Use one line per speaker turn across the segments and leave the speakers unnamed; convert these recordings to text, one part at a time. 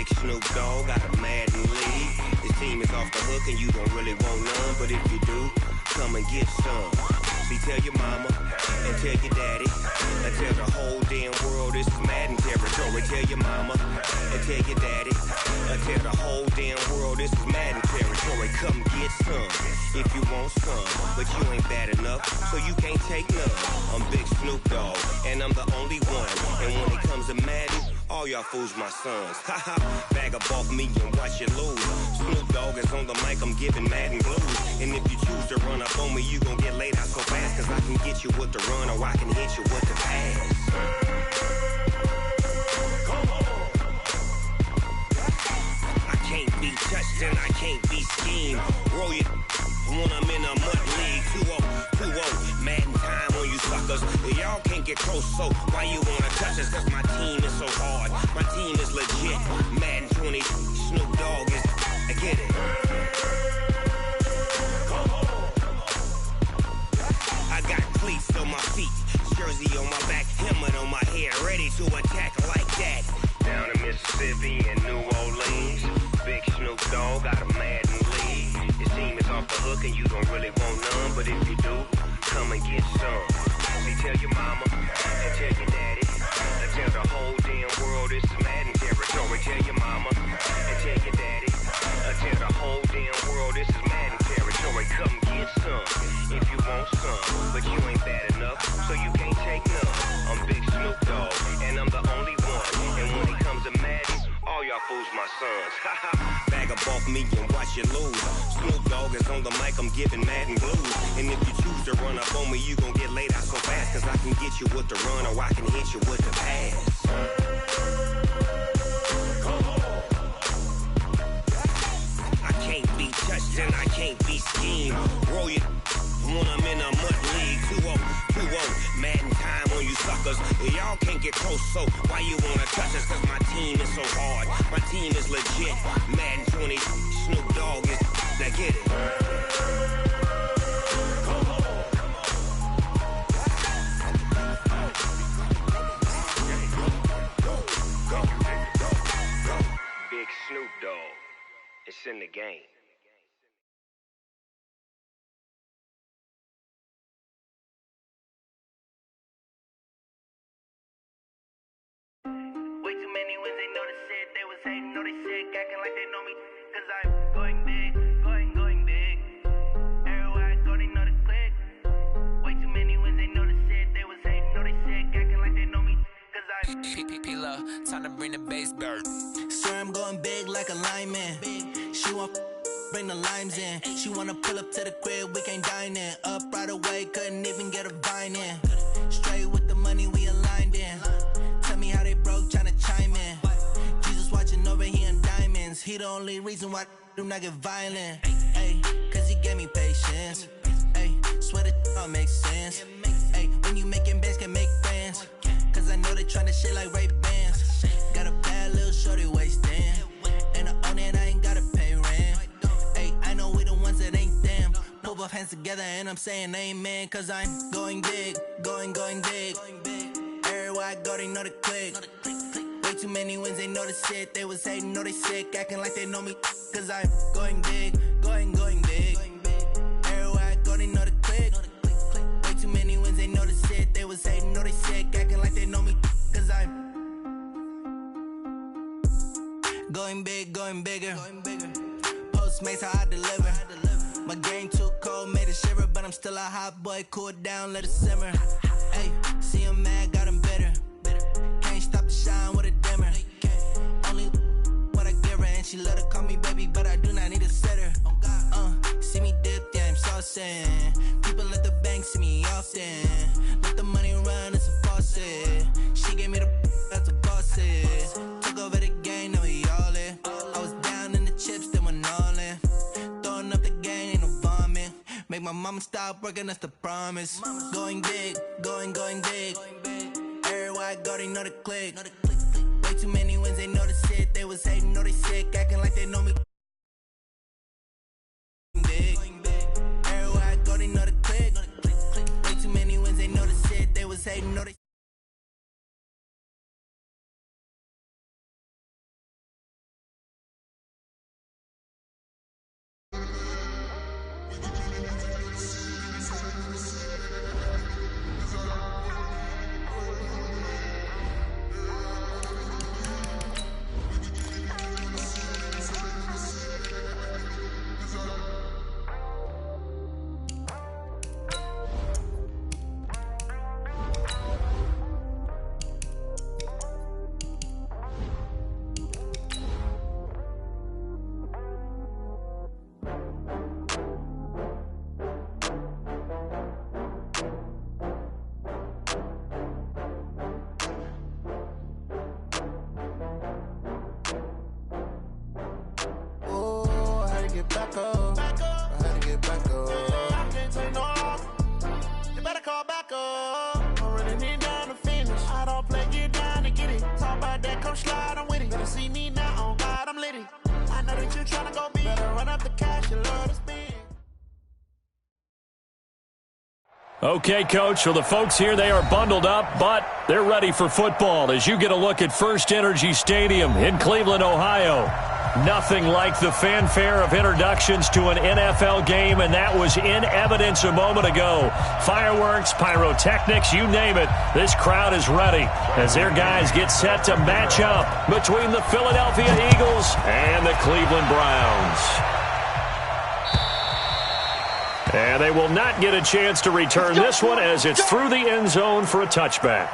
Big Snoop Dogg got a Madden league. His team is off the hook and you don't really want none, but if you do, come and get some. See, tell your mama and tell your daddy and tell the whole damn world this is Madden territory. Tell your mama and tell your daddy and tell the whole damn world this is Madden territory. Come get some if you want some, but you ain't bad enough, so you can't take none. I'm Big Snoop Dogg and I'm the only one, and when it comes to Madden, all y'all fools my sons. Haha, bag up off me and watch you lose. Snoop Dogg is on the mic, I'm giving Madden blues. And if you choose to run up on me, you gon' get laid out so fast, cause I can get you with the run or I can hit you with the pass. Come on. I can't be touched and I can't be schemed. Roll you when I'm in a mud league. 2-0, 2-0, Madden time on you suckers. Y'all can't get close, so why you wanna touch us? Cause my team is so hard, my team is legit. Madden 20, Snoop Dogg is, I get it. I got cleats on my feet, jersey on my back, helmet on my head, ready to attack like that. Down in Mississippi and New Orleans, Big Snoop Dogg got a Madden league. His team is off the hook and you don't really want none, but if you do, come and get some. See, tell your mama and tell your daddy and tell the whole damn world this is Madden territory. Tell your mama and tell your daddy and tell the whole damn world this is Madden territory. Come get some if you want some, but you ain't bad enough, so you can't take none. I'm Big Snoop Dogg and I'm the only one, and when it comes to Madden, all y'all fools my sons. Bag up off me and watch you lose. Snoop Dogg is on the mic, I'm giving Madden blues. And if you choose to run up on me, you gon' get laid out so fast, cause I can get you with the run or I can hit you with the pass. I can't be touched and I can't be schemed. Roll you when I'm in a mud league. 2-0, 2-0, Madden time on you suckers. Y'all can't get close, so why you wanna touch us? Cause my team is so hard, my team is legit. Madden 20, Snoop Dogg is, now get it. Big Snoop Dogg, it's in the game.
Way too many wins, they know the shit. They was hating, know they shit, acting like they know me. Cause I'm going big, going big. Everywhere I go, they know the click. Way too many wins, they know the shit. They was hating, know they shit, acting like they know me. Cause I'm
P-P-P-Love, time to bring the bass bird.
Swear I'm going big like a lineman. She want bring the limes in. She wanna pull up to the crib, we can't dine in. Up right away, couldn't even get a vine in. Straight with the money, we aligned in. Tell me how they broke, tryna chime in. Jesus watching over here in diamonds. He the only reason why I do not get violent. Ay, cause he gave me patience. Ay, swear that all makes sense. Ay, when you making bands, can make friends. Cause I know they tryna shit like Ray Bans. Got a bad little shorty wasting. And I own it, I ain't gotta pay rent. Ay, I know we the ones that ain't them. Pull both hands together and I'm saying amen. Cause I'm going big, going big. Everywhere I go, they know the click. Way too many wins, they know the shit. They was hating, know they sick, acting like they know me. Cause I'm going big, going big. Everywhere I go, they know the click. Way too many wins, they know the shit. They was hating, know they sick, acting like they know me. Cause I'm going big, going bigger. Postmates, how I deliver. My game too cold, made it shiver. But I'm still a hot boy, cool it down, let it simmer. Ay, see him mad, got him bitter. Can't stop the shine with a dimmer. Only what I give her, and she love to call me baby, but I do not need a sitter. See me dip, yeah, I'm saucing. People at the bank see me often. Let the money run, it's a faucet. She gave me the that's a boss it. Took over the game, now we all in. I was down in the chips, then went all in. Throwing up the game, ain't no vomit. Make my mama stop working, that's the promise. Going big, going big. Everywhere I go, they know the click. Way too many wins, they know the shit. They was hating, know they sick, acting like they know me. Big. Everywhere I go, they know the click. Way too many wins, they know the shit. They was hating, know they get back up. I had to get back up. I can't take no loss. You better call back up. I really need down to finish. I don't play, get down to get it. Talk about that, come slide, I'm with it. Better see me now, on God, I'm litty. I know that you tryna go big. Better run up the cash, you love to spend.
Okay, Coach, for the folks here, they are bundled up, but they're ready for football as you get a look at First Energy Stadium in Cleveland, Ohio. Nothing like the fanfare of introductions to an NFL game, and that was in evidence a moment ago. Fireworks, pyrotechnics, you name it. This crowd is ready as their guys get set to match up between the Philadelphia Eagles and the Cleveland Browns. And they will not get a chance to return this one as it's through the end zone for a touchback.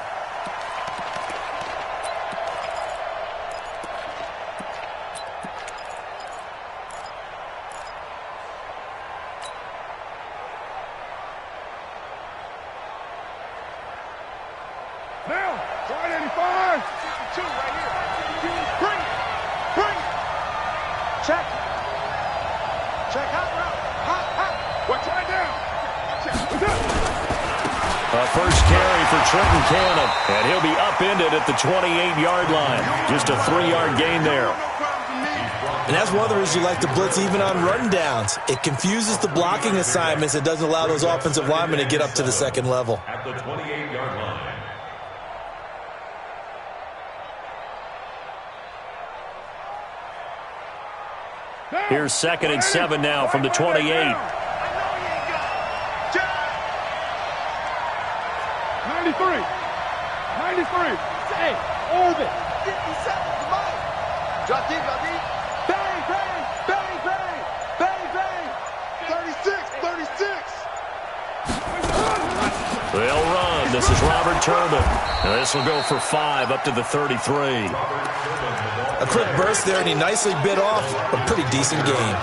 Now, try 85. 2 right here. Bring it. Check. Check out route. Hot. What's right down?
A first carry for Trenton Cannon, and he'll be upended at the 28-yard line. Just a 3-yard gain there.
And that's one of the reasons you like to blitz even on run downs. It confuses the blocking assignments. It doesn't allow those offensive linemen to get up to the second level.
At the 28-yard line. Here's 2nd and 7 now from the 28.
93. Hey, orbit. 57. Come on. Drop deep. Bang. 36.
They'll run. This is Robert Turbin. And this will go for 5 up to the 33.
A quick burst there, and he nicely bit off a pretty decent game.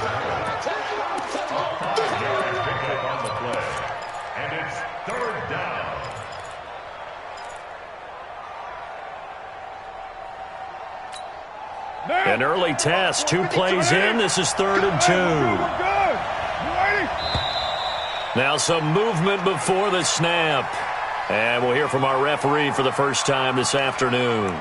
And it's 3rd down. An early test, 2 plays in. This is 3rd and 2. Now some movement before the snap. And we'll hear from our referee for the first time this afternoon.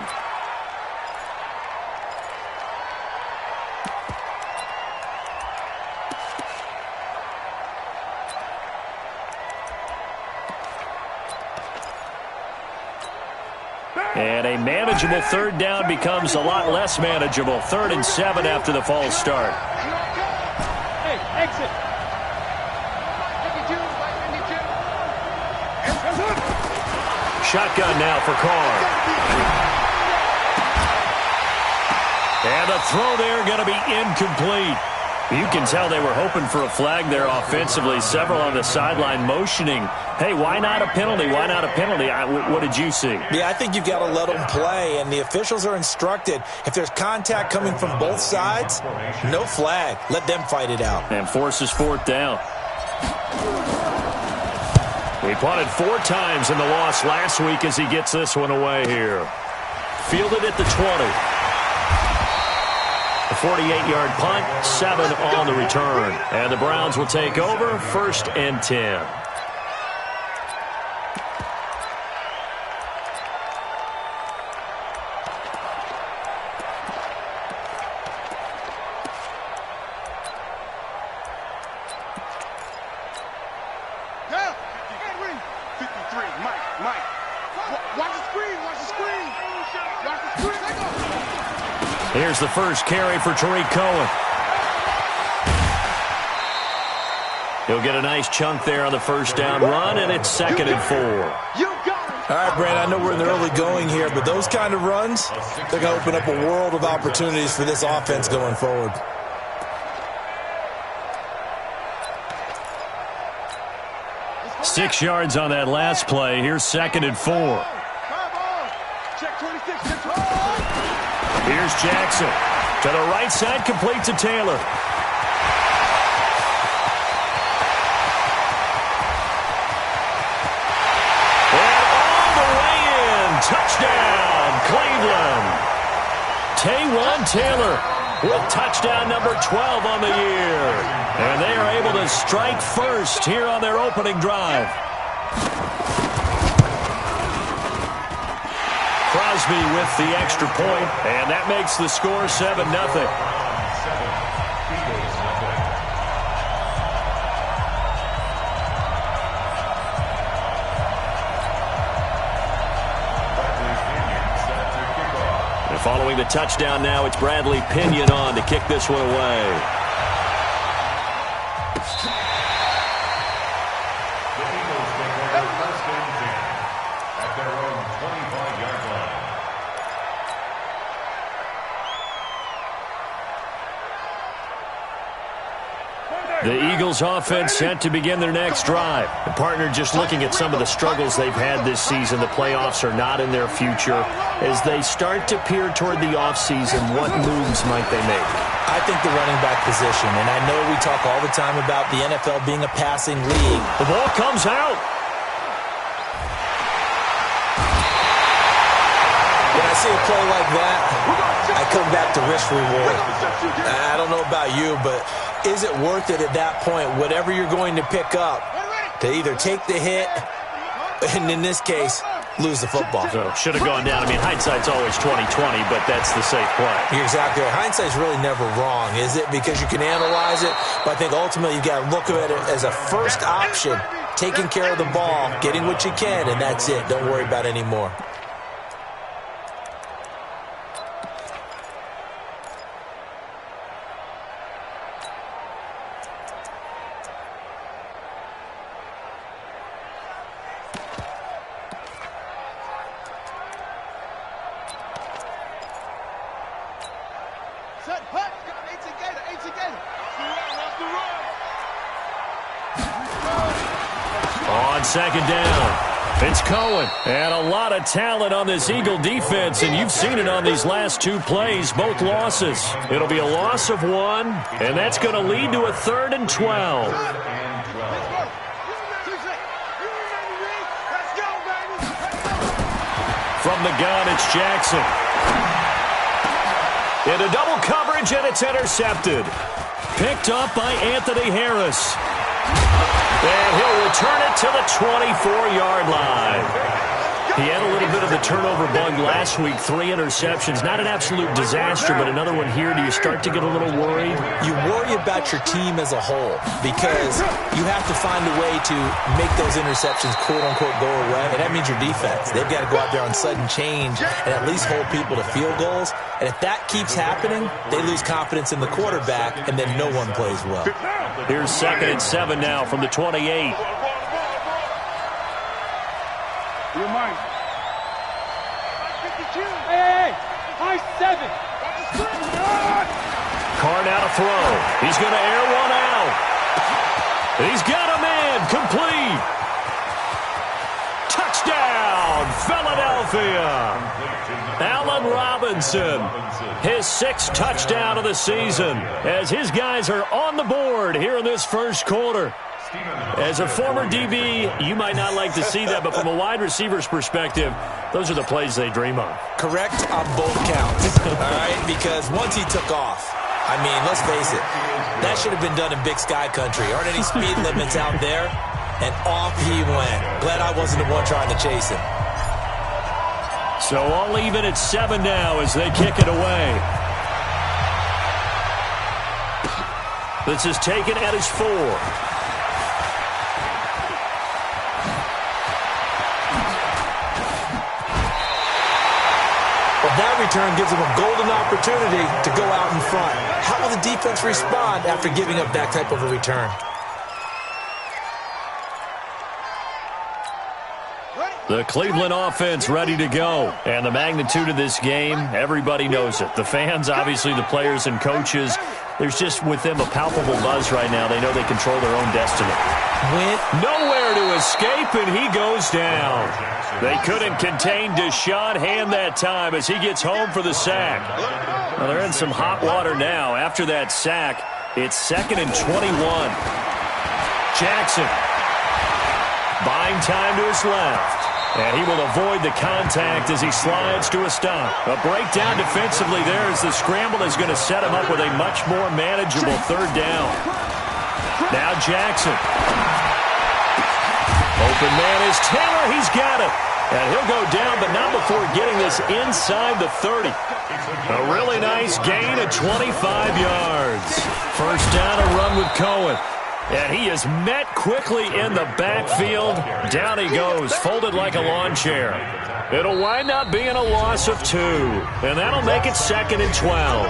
And a manageable 3rd down becomes a lot less manageable. 3rd and 7 after the false start.
Hey, exit.
Shotgun now for Carr. And the throw there going to be incomplete. You can tell they were hoping for a flag there offensively. Several on the sideline motioning, hey, why not a penalty? Why not a penalty? What did you see?
Yeah, I think you've got to let them play, and the officials are instructed, if there's contact coming from both sides, no flag. Let them fight it out.
And forces 4th down. He punted 4 times in the loss last week as he gets this one away here. Fielded at the 20. A 48-yard punt, 7 on the return. And the Browns will take over, 1st and 10. Here's the first carry for Tariq Cohen. He'll get a nice chunk there on the 1st down run, and it's 2nd and 4.
All right, Brandon, I know we're in the early going here, but those kind of runs, they're going to open up a world of opportunities for this offense going forward.
Six yards on that last play. Here's 2nd and 4. Here's Jackson. To the right side, complete to Taylor. And all the way in. Touchdown, Cleveland. Taywan Taylor with touchdown number 12 on the year. And they are able to strike first here on their opening drive. Crosby with the extra point, and that makes the score 7-0. Following the touchdown now, it's Bradley Pinion on to kick this one away.
The Eagles get their first and 10 at their own 25-yard line.
The Eagles offense set to begin their next drive. The partner, just looking at some of the struggles they've had this season, the playoffs are not in their future. As they start to peer toward the offseason, what moves might they make?
I think the running back position, and I know we talk all the time about the NFL being a passing league.
The ball comes out.
When I see a play like that, I come back to risk reward. I don't know about you, but is it worth it at that point, whatever you're going to pick up, to either take the hit, and in this case, lose the football?
So, should have gone down. I mean, hindsight's always 20/20, but that's the safe play.
You're exactly right. Hindsight's really never wrong, is it? Because you can analyze it, but I think ultimately you got to look at it as a first option, taking care of the ball, getting what you can, and that's it. Don't worry about any more.
On second down, it's Cohen. And a lot of talent on this Eagle defense, and you've seen it on these last two plays, both losses. It'll be a loss of one, and that's going to lead to a 3rd and 12. From the gun, it's Jackson. Into double coverage, and it's intercepted. Picked up by Anthony Harris. And he'll return it to the 24-yard line. He had a little bit of the turnover bug last week, 3 interceptions. Not an absolute disaster, but another one here. Do you start to get a little worried?
You worry about your team as a whole because you have to find a way to make those interceptions, quote-unquote, go away. And that means your defense. They've got to go out there on sudden change and at least hold people to field goals. And if that keeps happening, they lose confidence in the quarterback, and then no one plays well.
Here's 2nd and 7 now from the 28.
Hey, high 7.
Carr now to throw. He's going to air one out. He's got a man. Complete. Touchdown, Philadelphia. Allen Robinson, his 6th touchdown of the season, as his guys are on the board here in this first quarter. As a former DB, you might not like to see that, but from a wide receiver's perspective, those are the plays they dream of.
Correct on both counts, all right? Because once he took off, I mean, let's face it, that should have been done in Big Sky Country. Aren't any speed limits out there? And off he went. Glad I wasn't the one trying to chase him.
So all even at 7 now as they kick it away. This is taken at his 4.
Well, that return gives them a golden opportunity to go out in front. How will the defense respond after giving up that type of a return?
The Cleveland offense ready to go. And the magnitude of this game, everybody knows it. The fans, obviously the players and coaches. There's just with them a palpable buzz right now. They know they control their own destiny.
Went
nowhere to escape, and he goes down. They couldn't contain Deshaun Hand that time as he gets home for the sack. Well, they're in some hot water now. After that sack, it's 2nd and 21. Jackson buying time to his left. And he will avoid the contact as he slides to a stop. A breakdown defensively there as the scramble is going to set him up with a much more manageable third down. Now Jackson. Open man is Taylor. He's got it. And he'll go down, but not before getting this inside the 30. A really nice gain of 25 yards. First down, a run with Cohen. And he is met quickly in the backfield. Down he goes, folded like a lawn chair. It'll wind up being a loss of 2. And that'll make it 2nd and 12.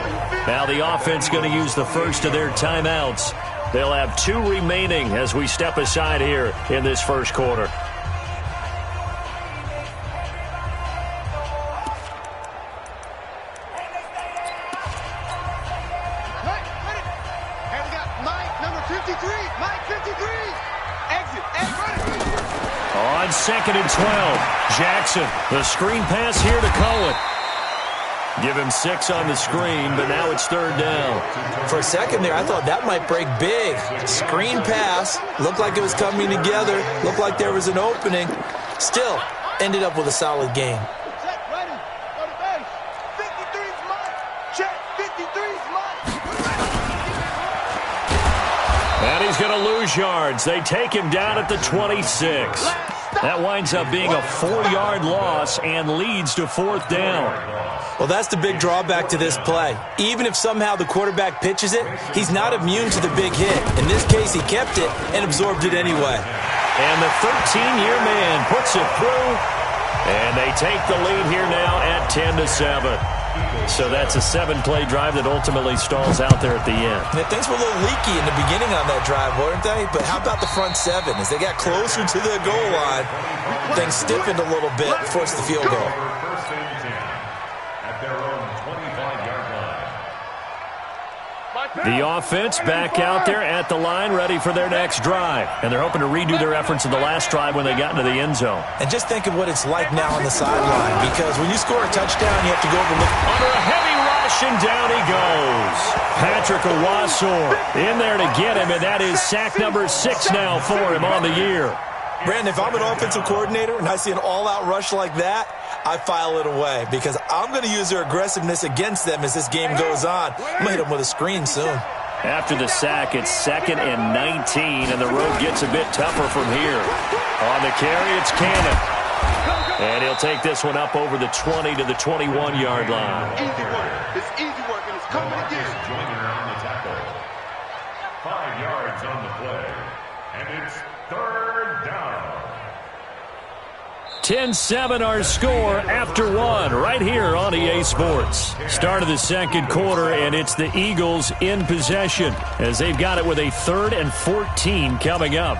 Now the offense going to use the first of their timeouts. They'll have 2 remaining as we step aside here in this first quarter. On 2nd and 12, Jackson, the screen pass here to Cohen. Give him 6 on the screen, but now it's 3rd down.
For a second there, I thought that might break big. Screen pass, looked like it was coming together, looked like there was an opening. Still, ended up with a solid game.
And he's going to lose yards. They take him down at the 26. That winds up being a 4-yard loss and leads to 4th down.
Well, that's the big drawback to this play. Even if somehow the quarterback pitches it, he's not immune to the big hit. In this case, he kept it and absorbed it anyway.
And the 13-year man puts it through. And they take the lead here now at 10-7. So that's a 7-play drive that ultimately stalls out there at the end.
Yeah, things were a little leaky in the beginning on that drive, weren't they? But how about the front 7? As they got closer to the goal line, things stiffened a little bit, forced the field goal.
First and 10 at their own 25-yard line.
The offense back out there at the line, ready for their next drive. And they're hoping to redo their efforts in the last drive when they got into the end zone.
And just think of what it's like now on the sideline, because when you score a touchdown, you have to go over and look.
Under a heavy rush, and down he goes. Patrick Owasor in there to get him, and that is sack number 6 now for him on the year.
Brandon, if I'm an offensive coordinator and I see an all-out rush like that, I file it away because I'm going to use their aggressiveness against them as this game goes on. I'm going to hit them with a screen soon.
After the sack, it's 2nd and 19, and the road gets a bit tougher from here. On the carry, it's Cannon. And he'll take this one up over the 20 to the 21-yard line.
Easy work. It's easy work, and it's coming again.
Joiner on the tackle. 5 yards on the play. And it's 3rd down.
10-7 our score after 1 right here on EA Sports. Start of the second quarter, and it's the Eagles in possession as they've got it with a 3rd and 14 coming up.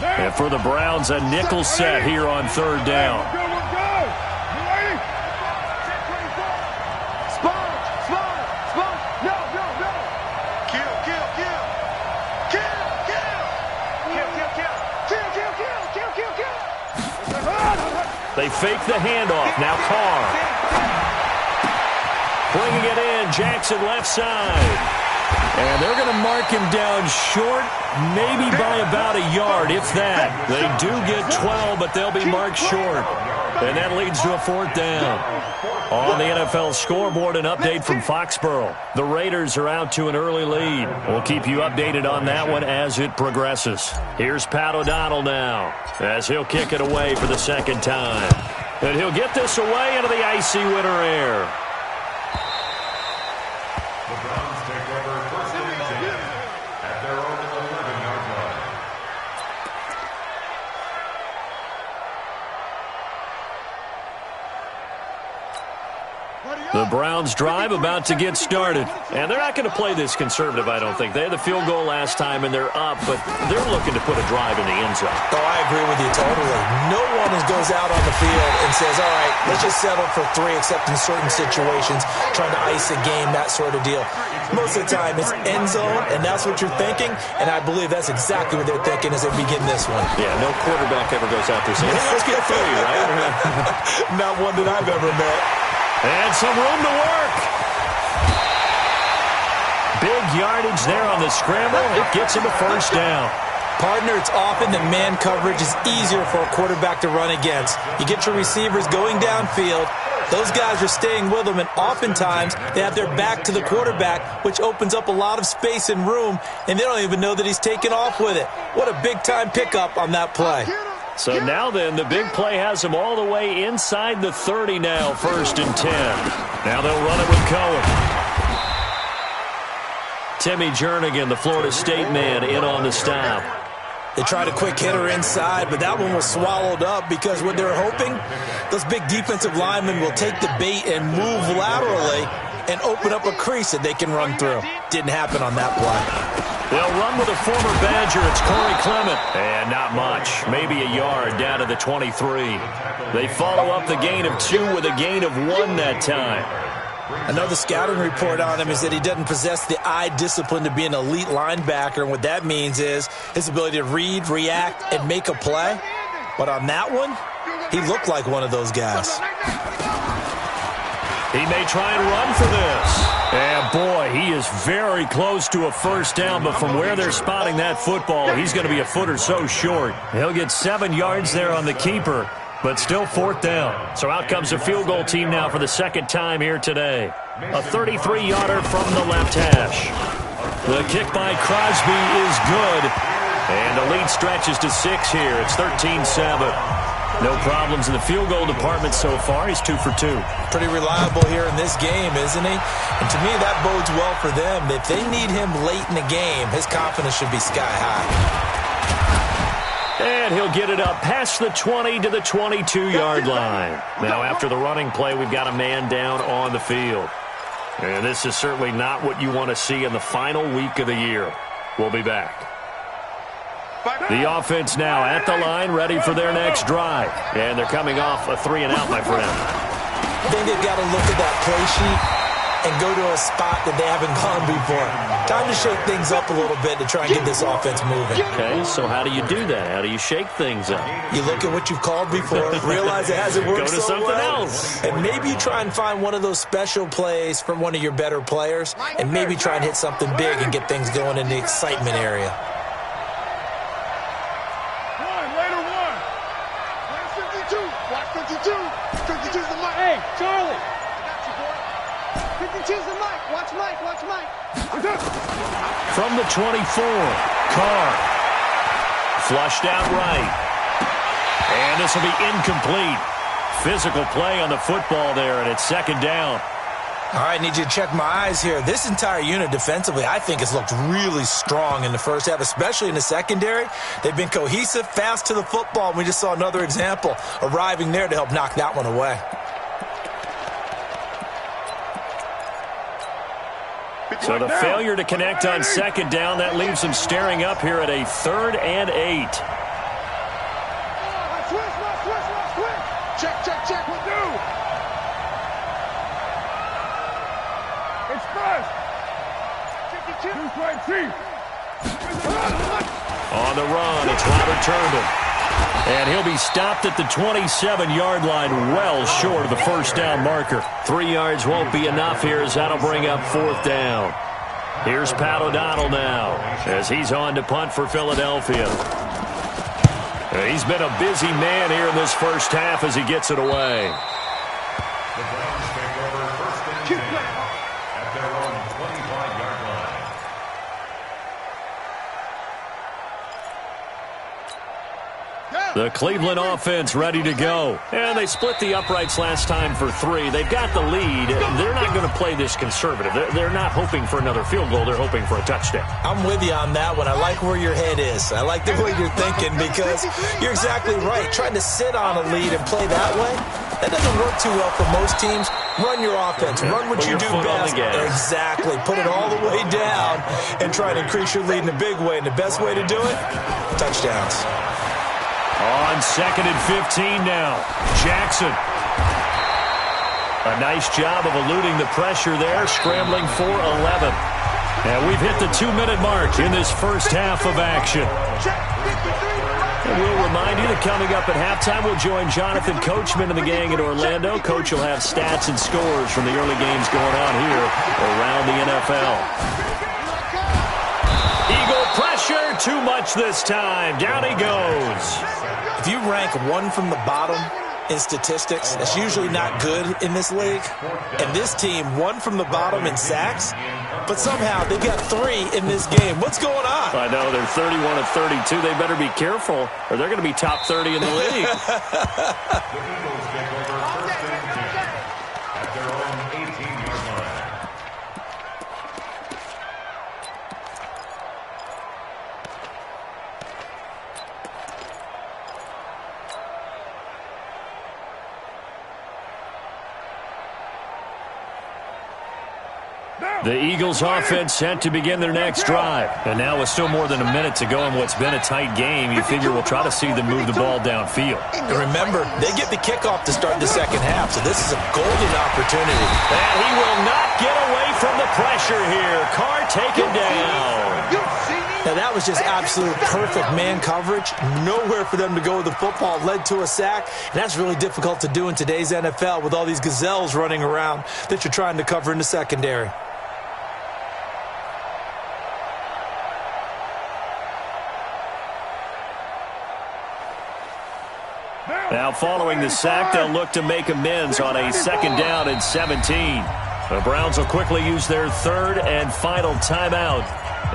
And for the Browns, a nickel set here on 3rd down. They fake the handoff. Now Carr. Bringing it in. Jackson left side. And they're going to mark him down short, maybe by about a yard, if that. They do get 12, but they'll be marked short. And that leads to a 4th down. On the NFL scoreboard, an update from Foxborough. The Raiders are out to an early lead. We'll keep you updated on that one as it progresses. Here's Pat O'Donnell now as he'll kick it away for the 2nd time. And he'll get this away into the icy winter air.
The Browns take over 1st and 10 at their own 11-yard line.
The Browns drive about to get started. And they're not going to play this conservative, I don't think. They had the field goal last time, and they're up, but they're looking to put a drive in the end zone.
Oh, I agree with you totally. No one goes out on the field and says, all right, let's just settle for 3, except in certain situations, trying to ice a game, that sort of deal. Most of the time, it's end zone, and that's what you're thinking, and I believe that's exactly what they're thinking as they begin this one.
Yeah, no quarterback ever goes out there saying, hey, let's get 3, right?
Not one that I've ever met.
And some room to work. yardage there on the scramble. It gets him a first down.
Partner, it's often that man coverage is easier for a quarterback to run against. You get your receivers going downfield. Those guys are staying with them, and oftentimes they have their back to the quarterback, which opens up a lot of space and room, and they don't even know that he's taken off with it. What a big-time pickup on that play.
So now then, the big play has him all the way inside the 30 now, 1st and 10. Now they'll run it with Cohen. Timmy Jernigan, the Florida State man, in on the stop.
They tried a quick hitter inside, but that one was swallowed up because what they're hoping, those big defensive linemen will take the bait and move laterally and open up a crease that they can run through. Didn't happen on that play.
They'll run with a former Badger. It's Corey Clement. And not much. Maybe a yard down to the 23. They follow up the gain of 2 with a gain of 1 that time.
Another scouting report on him is that he doesn't possess the eye discipline to be an elite linebacker. And what that means is his ability to read, react, and make a play. But on that one, he looked like one of those guys.
He may try and run for this. And, boy, he is very close to a first down, but from where they're spotting that football, he's going to be a foot or so short. He'll get 7 yards there on the keeper, but still 4th down. So out comes a field goal team now for the 2nd time here today. A 33-yarder from the left hash. The kick by Crosby is good, and the lead stretches to 6 here. It's 13-7. No problems in the field goal department so far. He's 2 for 2.
Pretty reliable here in this game, isn't he? And to me, that bodes well for them. If they need him late in the game, his confidence should be sky high.
And he'll get it up past the 20 to the 22-yard line. Now, after the running play, we've got a man down on the field. And this is certainly not what you want to see in the final week of the year. We'll be back. The offense now at the line, ready for their next drive. And they're coming off a 3-and-out, my friend.
I think they've got to look at that play sheet and go to a spot that they haven't gone before. Time to shake things up a little bit to try and get this offense moving.
Okay, so how do you do that? How do you shake things up?
You look at what you've called before, realize it hasn't worked
so well. Go to something else.
And maybe you try and find one of those special plays from one of your better players, and maybe try and hit something big and get things going in the excitement area.
Hey, Charlie!
52's the mic. Watch Mike. Watch Mike.
From the 24, Carr. Flushed out right. And this will be incomplete. Physical play on the football there, and it's 2nd down.
All right, need you to check my eyes here. This entire unit defensively, I think, has looked really strong in the first half, especially in the secondary. They've been cohesive, fast to the football, and we just saw another example arriving there to help knock that one away.
So the failure to connect on 2nd down, that leaves them staring up here at a 3rd and 8.
Check, we'll do.
It's first!
52.
On the run, it's Robert Turnbull. And he'll be stopped at the 27-yard line, well short of the first down marker. 3 yards won't be enough here, as that'll bring up 4th down. Here's Pat O'Donnell now, as he's on to punt for Philadelphia. He's been a busy man here in this first half as he gets it away.
The Browns take over 1st and 10 at their own 25-yard line.
The Cleveland offense ready to go. And they split the uprights last time for 3. They've got the lead. They're not going to play this conservative. They're not hoping for another field goal. They're hoping for a touchdown.
I'm with you on that one. I like where your head is. I like the way you're thinking because you're exactly right. Trying to sit on a lead and play that way, that doesn't work too well for most teams. Run your offense. Run what you do best. Exactly. Put it all the way down and try to increase your lead in a big way. And the best way to do it, touchdowns.
On 2nd and 15 now, Jackson. A nice job of eluding the pressure there, scrambling for 11. And we've hit the 2-minute mark in this first half of action. And we'll remind you that coming up at halftime, we'll join Jonathan Coachman and the gang at Orlando. Coach will have stats and scores from the early games going on here around the NFL. pressure, too much this time. Down he goes.
If you rank one from the bottom in statistics, that's usually not good in this league. And this team, one from the bottom in sacks, but somehow they got 3 in this game. What's going on?
I know, they're 31 of 32. They better be careful, or they're going to be top 30 in the league. The Eagles offense set to begin their next drive. And now with still more than a minute to go in what's been a tight game, you figure we'll try to see them move the ball downfield.
And remember, they get the kickoff to start the second half, so this is a golden opportunity.
And he will not get away from the pressure here. Carr taken down.
Now that was just absolute perfect man coverage. Nowhere for them to go with the football. Led to a sack. And that's really difficult to do in today's NFL with all these gazelles running around that you're trying to cover in the secondary.
Now following the sack, they'll look to make amends on a 2nd down and 17. The Browns will quickly use their 3rd and final timeout.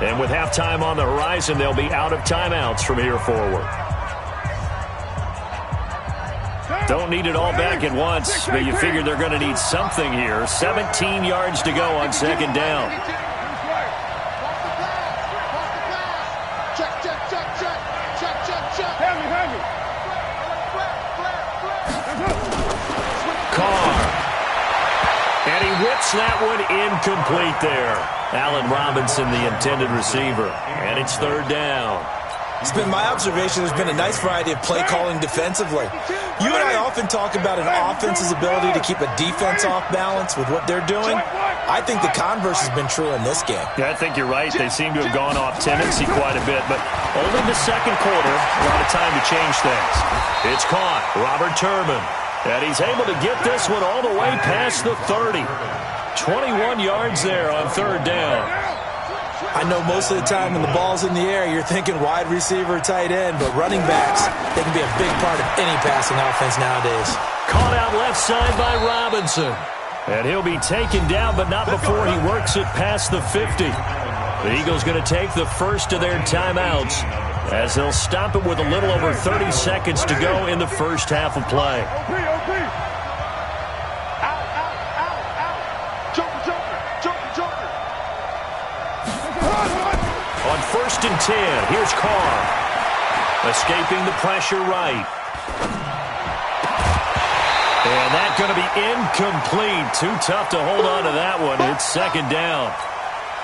And with halftime on the horizon, they'll be out of timeouts from here forward. Don't need it all back at once, but you figure they're going to need something here. 17 yards to go on 2nd down. Carr. And he whips that one incomplete there. Allen Robinson, the intended receiver. And it's 3rd down.
It's been my observation there's been a nice variety of play calling defensively. You and I often talk about an offense's ability to keep a defense off balance with what they're doing. I think the converse has been true in this game.
Yeah, I think you're right. They seem to have gone off tendency quite a bit, but only the 2nd quarter, a lot of time to change things. It's caught. Robert Turbin. And he's able to get this one all the way past the 30. 21 yards there on 3rd down.
I know most of the time when the ball's in the air, you're thinking wide receiver, tight end, but running backs, they can be a big part of any passing offense nowadays.
Caught out left side by Robinson. And he'll be taken down, but not before he works it past the 50. The Eagles going to take the first of their timeouts as they'll stop it with a little over 30 seconds to go in the first half of play. On 1st and 10, here's Carr. Escaping the pressure right. And that's going to be incomplete. Too tough to hold on to that one. It's 2nd down.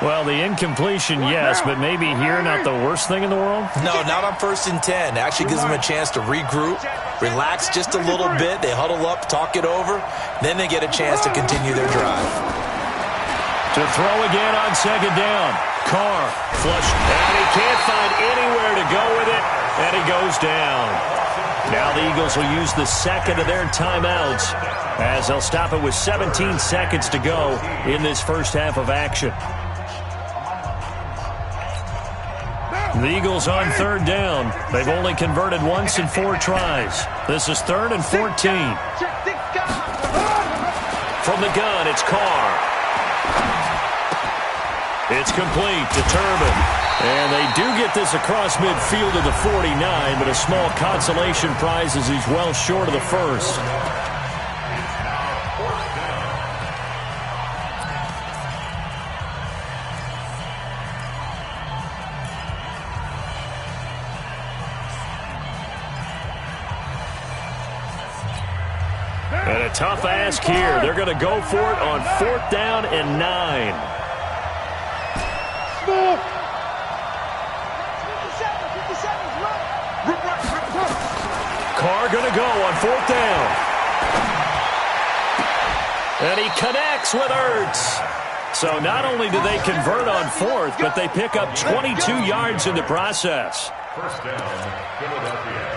Well, the incompletion, yes, but maybe here not the worst thing in the world?
No, not on 1st and 10. Actually gives them a chance to regroup, relax just a little bit. They huddle up, talk it over. Then they get a chance to continue their drive.
To throw again on 2nd down. Carr flush, and he can't find anywhere to go with it, and he goes down. Now the Eagles will use the 2nd of their timeouts as they'll stop it with 17 seconds to go in this first half of action. The Eagles on 3rd down. They've only converted once in 4 tries. This is 3rd and 14. From the gun, it's Carr. It's complete to Turbin. And they do get this across midfield to the 49, but a small consolation prize as he's well short of the first. And a tough ask here. They're going to go for it on 4th down and 9. Carr going to go on 4th down. And he connects with Ertz. So not only do they convert on 4th, but they pick up 22 yards in the process.
1st down, Philadelphia.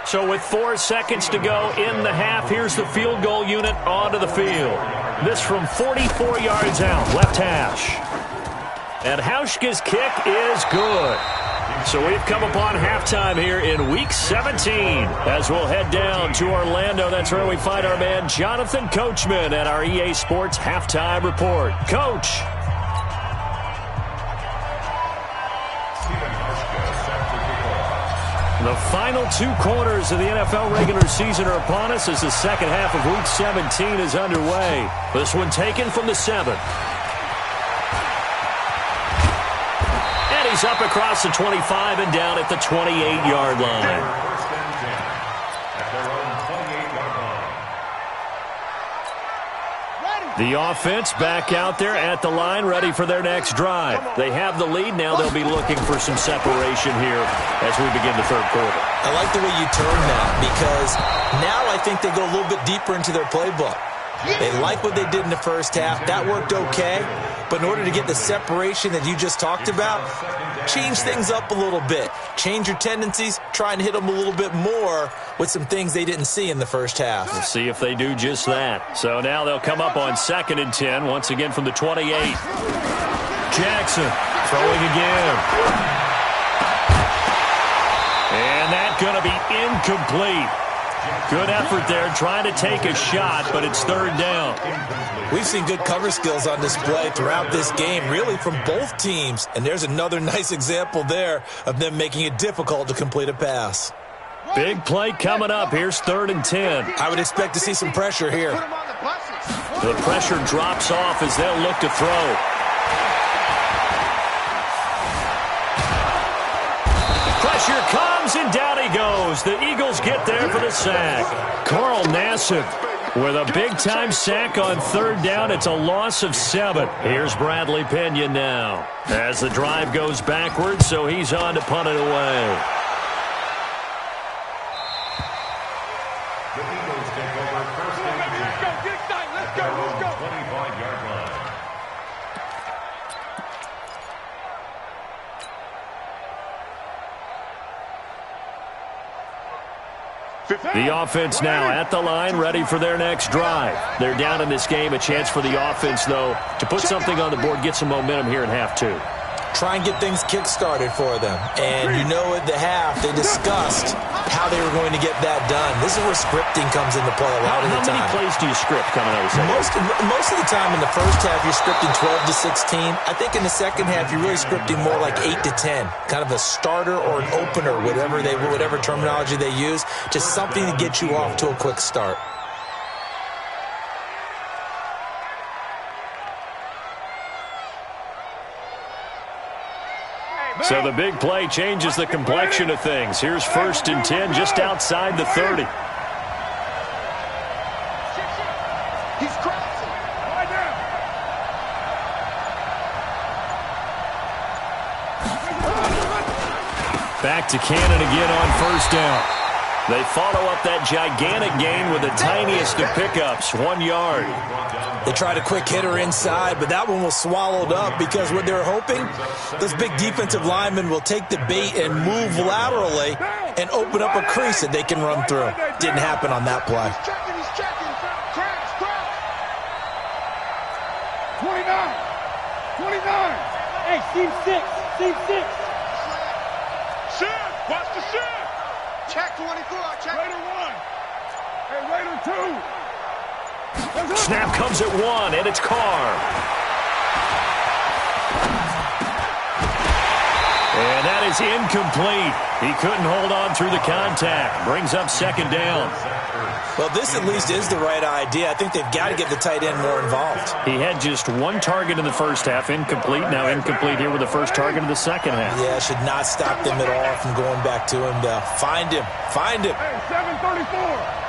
So with 4 seconds to go in the half, here's the field goal unit onto the field. This from 44 yards out, left hash. And Hauschka's kick is good. So we've come upon halftime here in Week 17 as we'll head down to Orlando. That's where we find our man Jonathan Coachman at our EA Sports Halftime Report. Coach. The final 2 quarters of the NFL regular season are upon us as the second half of Week 17 is underway. This one taken from the 7. And he's up across the 25 and down at the 28-yard line. The offense back out there at the line, ready for their next drive. They have the lead. Now they'll be looking for some separation here as we begin the third quarter.
I like the way you turn that because now I think they go a little bit deeper into their playbook. They like what they did in the first half. That worked okay. But in order to get the separation that you just talked about, change things up a little bit. Change your tendencies. Try and hit them a little bit more with some things they didn't see in the first half.
We'll see if they do just that. So now they'll come up on 2nd and 10, once again from the 28. Jackson throwing again. And that's going to be incomplete. Good effort there, trying to take a shot, but it's 3rd down.
We've seen good cover skills on display throughout this game, really from both teams. And there's another nice example there of them making it difficult to complete a pass.
Big play coming up. Here's 3rd and 10.
I would expect to see some pressure here.
The pressure drops off as they'll look to throw. Pressure comes, and down he goes. The Eagles get there for the sack. Carl Nassib with a big-time sack on 3rd down. It's a loss of 7. Here's Bradley Pinion now as the drive goes backwards, so he's on to punt it away.
The Eagles take over 1st and 10. Let's go. 25-yard line.
The offense now at the line, ready for their next drive. They're down in this game. A chance for the offense, though, to put something on the board, get some momentum here in half 2.
Try and get things kick-started for them. And you know at the half, they discussed how they were going to get that done. This is where scripting comes into play a lot of the time.
How many plays do you script coming out of the second?
Most of the time in the first half, you're scripting 12 to 16. I think in the second half, you're really scripting more like 8 to 10. Kind of a starter or an opener, whatever terminology they use. Just something to get you off to a quick start.
So the big play changes the complexion of things. Here's 1st and 10 just outside the 30.
He's crossing. Right down.
Back to Cannon again on 1st down. They follow up that gigantic gain with the tiniest of pickups, 1 yard.
They tried a quick hitter inside, but that one was swallowed up because what they're hoping, those big defensive linemen will take the bait and move laterally and open up a crease that they can run through. Didn't happen on that play.
He's checking. Cracks. 29.
Hey, team 6.
Shift. Watch the shift. Check 24. Check.
Raider 1. Hey, Raider 2.
Snap comes at 1, and it's Carr. And that is incomplete. He couldn't hold on through the contact. Brings up 2nd down.
Well, this at least is the right idea. I think they've got to get the tight end more involved.
He had just 1 target in the first half, incomplete. Now incomplete here with the first target of the second half.
Yeah, should not stop them at all from going back to him to find him.
Hey, 734.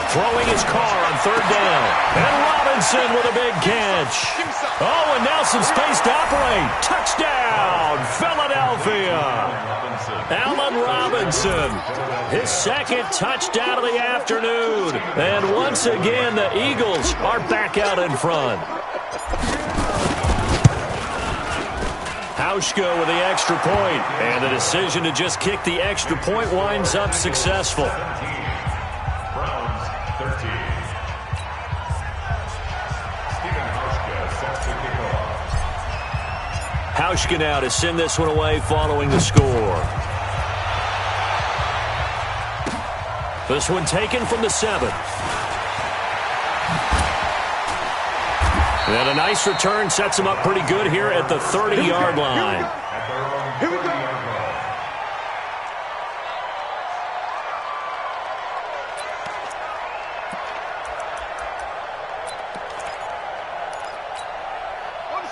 Throwing his Carr on 3rd down. And Robinson with a big catch. Oh, and now some space to operate. Touchdown, Philadelphia. Allen Robinson, his 2nd touchdown of the afternoon. And once again, the Eagles are back out in front. Hauschka with the extra point. And the decision to just kick the extra point winds up successful. Hauschka now to send this one away following the score. This one taken from the 7. And a nice return sets him up pretty good here at the 30-yard line.
Here we go.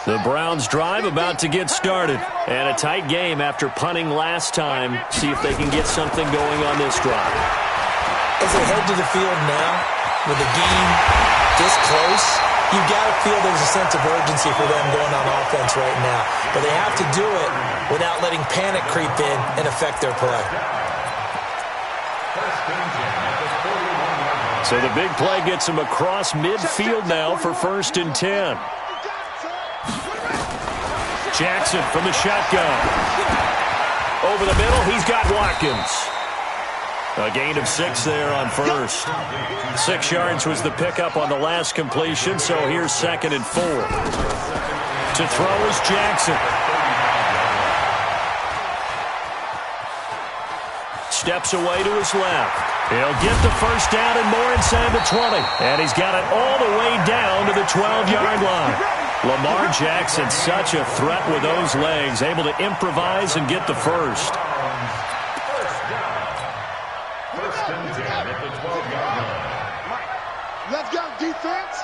The Browns drive about to get started. And a tight game after punting last time. See if they can get something going on this drive.
As they head to the field now, with the game this close, you've got to feel there's a sense of urgency for them going on offense right now. But they have to do it without letting panic creep in and affect their play.
So the big play gets him across midfield now for 1st and 10. Jackson from the shotgun. Over the middle, he's got Watkins. A gain of 6 there on first. 6 yards was the pickup on the last completion, so here's 2nd and 4. To throw is Jackson. Steps away to his left. He'll get the first down and more inside the 20. And he's got it all the way down to the 12-yard line. Lamar Jackson, such a threat with those legs, able to improvise and get the first.
Let's go, defense.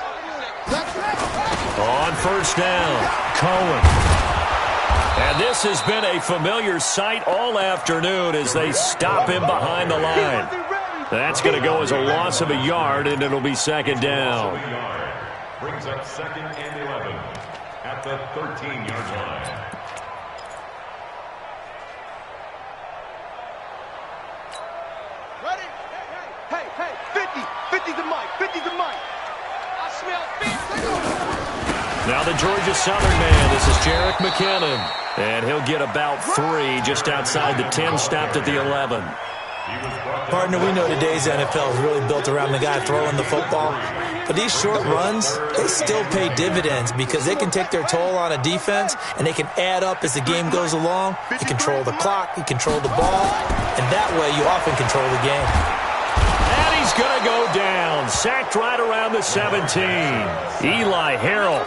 Let's go.
On first down, Cohen. And this has been a familiar sight all afternoon as they stop him behind the line. That's going to go as a loss of a yard, and it'll be 2nd down.
Brings up 2nd and 11 at the 13-yard line.
Ready? Hey, 50. 50's the mic. 50's the mic. I smell feet.
Now the Georgia Southern man, this is Jerick McKinnon. And he'll get about 3 just outside the 10, stopped at the 11.
Partner, we know today's NFL is really built around the guy throwing the football. But these short runs, they still pay dividends because they can take their toll on a defense and they can add up as the game goes along. You control the clock, you control the ball, and that way you often control the game.
And he's going to go down, sacked right around the 17. Eli Harrell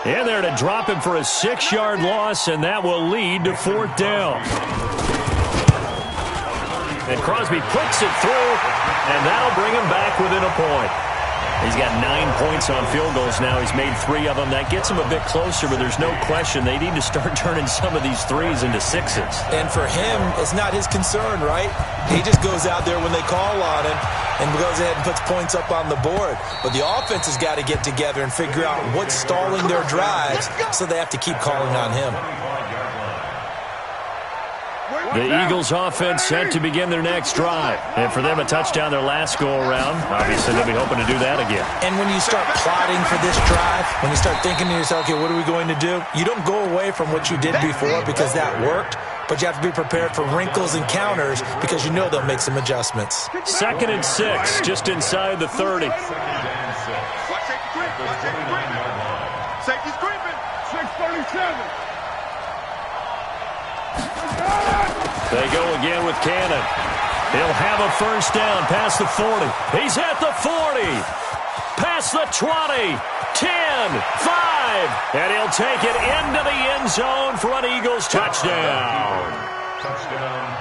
in there to drop him for a 6-yard loss, and that will lead to 4th down. And Crosby puts it through, and that'll bring him back within a point. He's got 9 points on field goals now. He's made 3 of them. That gets him a bit closer, but there's no question they need to start turning some of these 3s into 6s.
And for him, it's not his concern, right? He just goes out there when they call on him and goes ahead and puts points up on the board. But the offense has got to get together and figure out what's stalling their drives, so they have to keep calling on him.
The Eagles offense set to begin their next drive. And for them, a touchdown their last go-around. Obviously, they'll be hoping to do that again.
And when you start plotting for this drive, when you start thinking to yourself, okay, what are we going to do? You don't go away from what you did before because that worked, but you have to be prepared for wrinkles and counters because you know they'll make some adjustments.
2nd and 6, just inside the 30.
Safety's creeping.
637.
They go again with Cannon. He'll have a first down past the 40. He's at the 40. Past the 20. 10, 5. And he'll take it into the end zone for an Eagles touchdown.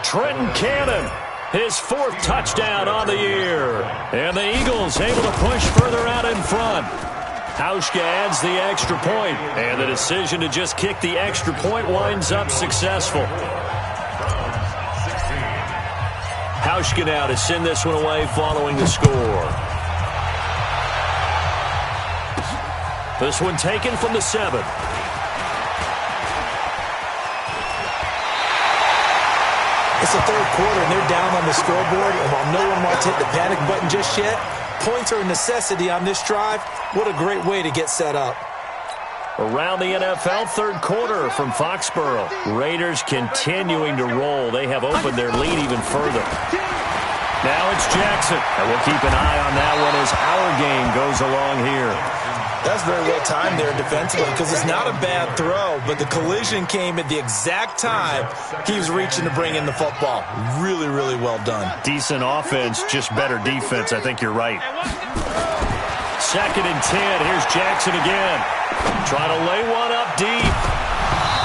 Trenton Cannon, his 4th touchdown on the year. And the Eagles able to push further out in front. Hauschka adds the extra point, and the decision to just kick the extra point winds up successful. Hauschka now to send this one away following the score. This one taken from the 7.
It's the 3rd quarter, and they're down on the scoreboard, and while no one wants to hit the panic button just yet, points are a necessity on this drive. What a great way to get set up.
Around the NFL, 3rd quarter from Foxborough. Raiders continuing to roll. They have opened their lead even further. Now it's Jackson. And we'll keep an eye on that one as our game goes along here.
That's very well timed there defensively because it's not a bad throw, but the collision came at the exact time he was reaching to bring in the football. Really, really well done.
Decent offense, just better defense. I think you're right. 2nd and 10. Here's Jackson again. Trying to lay one up deep.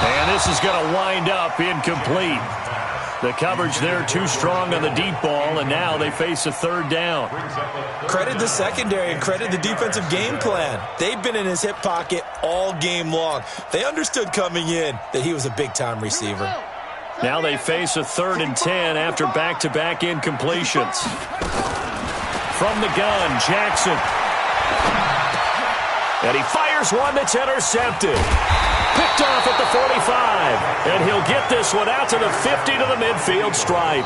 And this is going to wind up incomplete. The coverage there too strong on the deep ball, and now they face a 3rd down.
Credit the secondary and credit the defensive game plan. They've been in his hip pocket all game long. They understood coming in that he was a big-time receiver.
Now they face a 3rd and 10 after back-to-back incompletions. From the gun, Jackson. And he fires one that's intercepted. Picked off at the 45. And he'll get this one out to the 50 to the midfield stripe.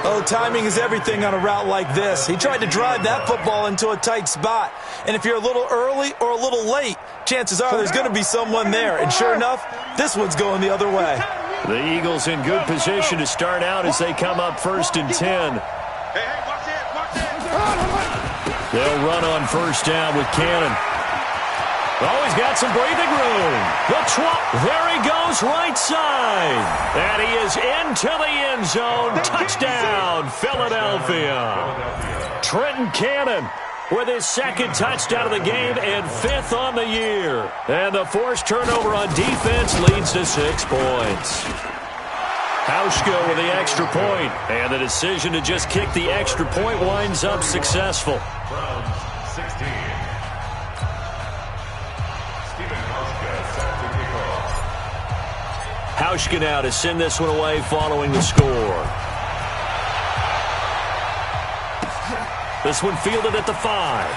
Oh, timing is everything on a route like this. He tried to drive that football into a tight spot. And if you're a little early or a little late, chances are there's going to be someone there. And sure enough, this one's going the other way.
The Eagles in good position to start out as they come up 1st and 10. They'll run on 1st down with Cannon. Oh, he's got some breathing room. There he goes, right side. And he is into the end zone. Touchdown, Philadelphia. Trenton Cannon with his 2nd touchdown of the game and 5th on the year. And the forced turnover on defense leads to 6 points. Hauschka with the extra point. And the decision to just kick the extra point winds up successful.
Browns 16.
Hauschka now to send this one away following the score. This one fielded at the 5.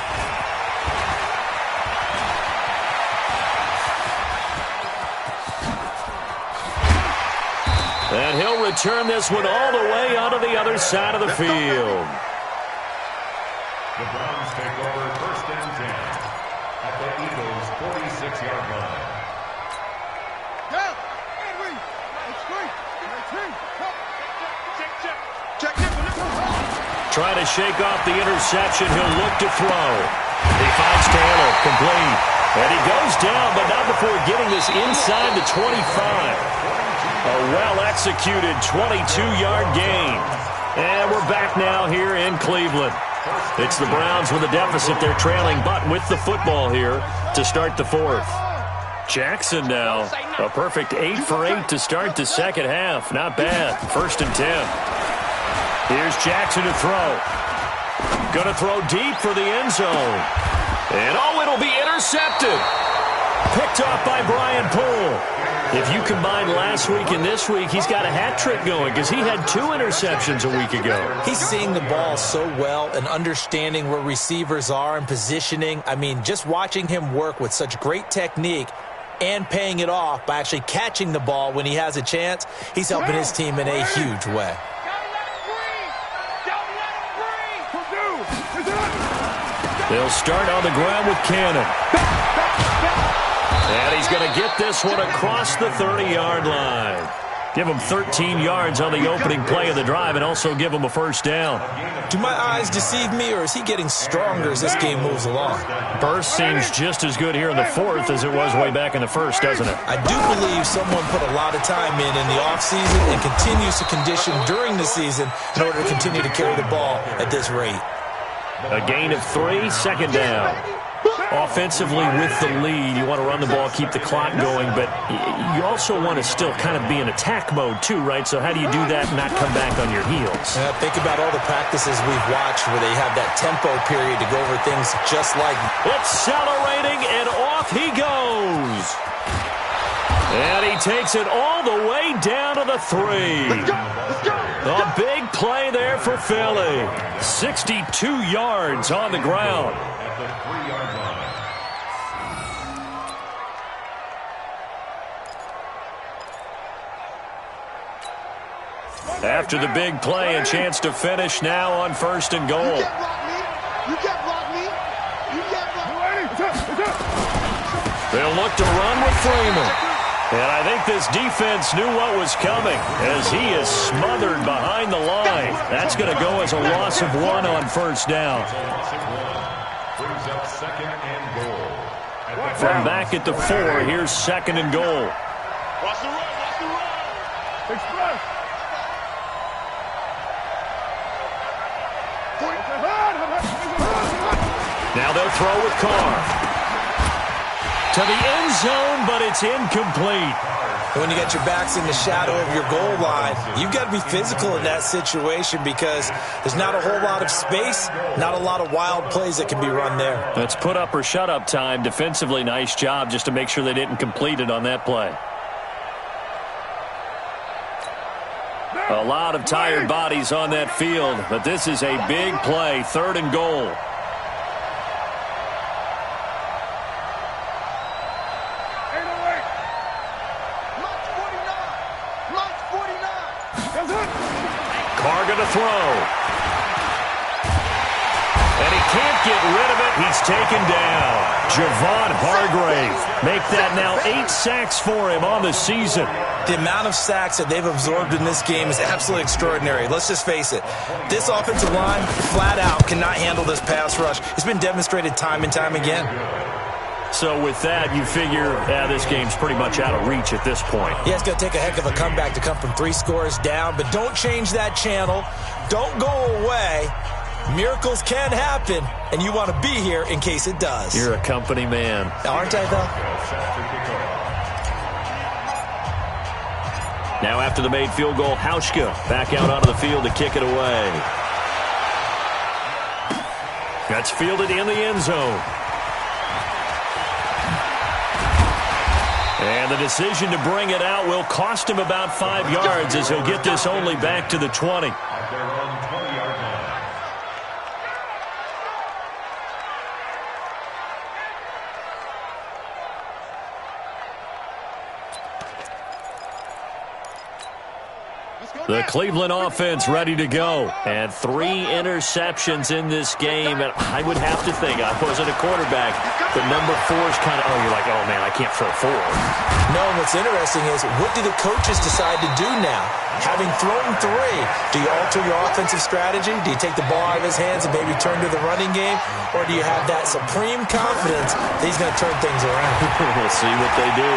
And he'll return this one all the way onto the other side of the field.
The Browns take over 1st and 10 at the Eagles' 46-yard line.
Trying to shake off the interception. He'll look to throw. He finds Taylor, complete. And he goes down, but not before getting this inside the 25. A well-executed 22-yard gain. And we're back now here in Cleveland. It's the Browns with a deficit. They're trailing, but with the football here to start the 4th. Jackson now, a perfect 8 for 8 to start the 2nd half. Not bad. 1st and 10. Here's Jackson to throw. Going to throw deep for the end zone. And oh, it'll be intercepted. Picked off by Brian Poole. If you combine last week and this week, he's got a hat trick going because he had 2 interceptions a week ago.
He's seeing the ball so well and understanding where receivers are and positioning. I mean, just watching him work with such great technique and paying it off by actually catching the ball when he has a chance, he's helping his team in a huge way.
They'll start on the ground with Cannon. And he's going to get this one across the 30-yard line. Give him 13 yards on the opening play of the drive and also give him a 1st down.
Do my eyes deceive me, or is he getting stronger as this game moves along?
Burst seems just as good here in the 4th as it was way back in the 1st, doesn't it?
I do believe someone put a lot of time in the offseason and continues to condition during the season in order to continue to carry the ball at this rate.
A gain of 3, 2nd down. Offensively with the lead, you want to run the ball, keep the clock going, but you also want to still kind of be in attack mode too, right? So how do you do that and not come back on your heels?
Think about all the practices we've watched where they have that tempo period to go over things just like...
Accelerating, and off he goes. And he takes it all the way down to the 3. A big play there for Philly. 62 yards on the ground.
At the 3-yard line.
After the big play, a chance to finish now on 1st and goal.
You can't block me. You can't block me.
They'll look to run with Freeman. And I think this defense knew what was coming as he is smothered behind the line. That's going to go as a loss of 1 on 1st down.
brings up second and goal.
From back at the 4, here's second and goal.
Watch the run, watch the run. Express.
Now they'll throw with Carr. To the end zone, but it's incomplete.
When you got your backs in the shadow of your goal line, you've got to be physical in that situation because there's not a whole lot of space, not a lot of wild plays that can be run there.
That's put up or shut up time. Defensively, nice job just to make sure they didn't complete it on that play. A lot of tired bodies on that field, but this is a big play, third and goal. Carr going to throw. And he can't get rid of it. He's taken down. Javon Hargrave. Make that now 8 sacks for him on the season.
The amount of sacks that they've absorbed in this game is absolutely extraordinary. Let's just face it. This offensive line, flat out, cannot handle this pass rush. It's been demonstrated time and time again.
So with that, you figure this game's pretty much out of reach at this point.
Yeah, it's going to take a heck of a comeback to come from 3 scores down, but don't change that channel. Don't go away. Miracles can happen, and you want to be here in case it does.
You're a company man.
Aren't I, though?
Now after the made field goal, Hauschka back out onto the field to kick it away. That's fielded in the end zone. And the decision to bring it out will cost him about 5 yards as he'll get this only back to the 20.
At their own 20-yard line.
The Cleveland offense ready to go. And 3 interceptions in this game. And I would have to think, I wasn't a quarterback, but number 4 is kind of, you're like, oh, man, I can't throw 4.
No, what's interesting is, what do the coaches decide to do now? Having thrown 3, do you alter your offensive strategy? Do you take the ball out of his hands and maybe turn to the running game? Or do you have that supreme confidence that he's going to turn things around?
We'll see what they do.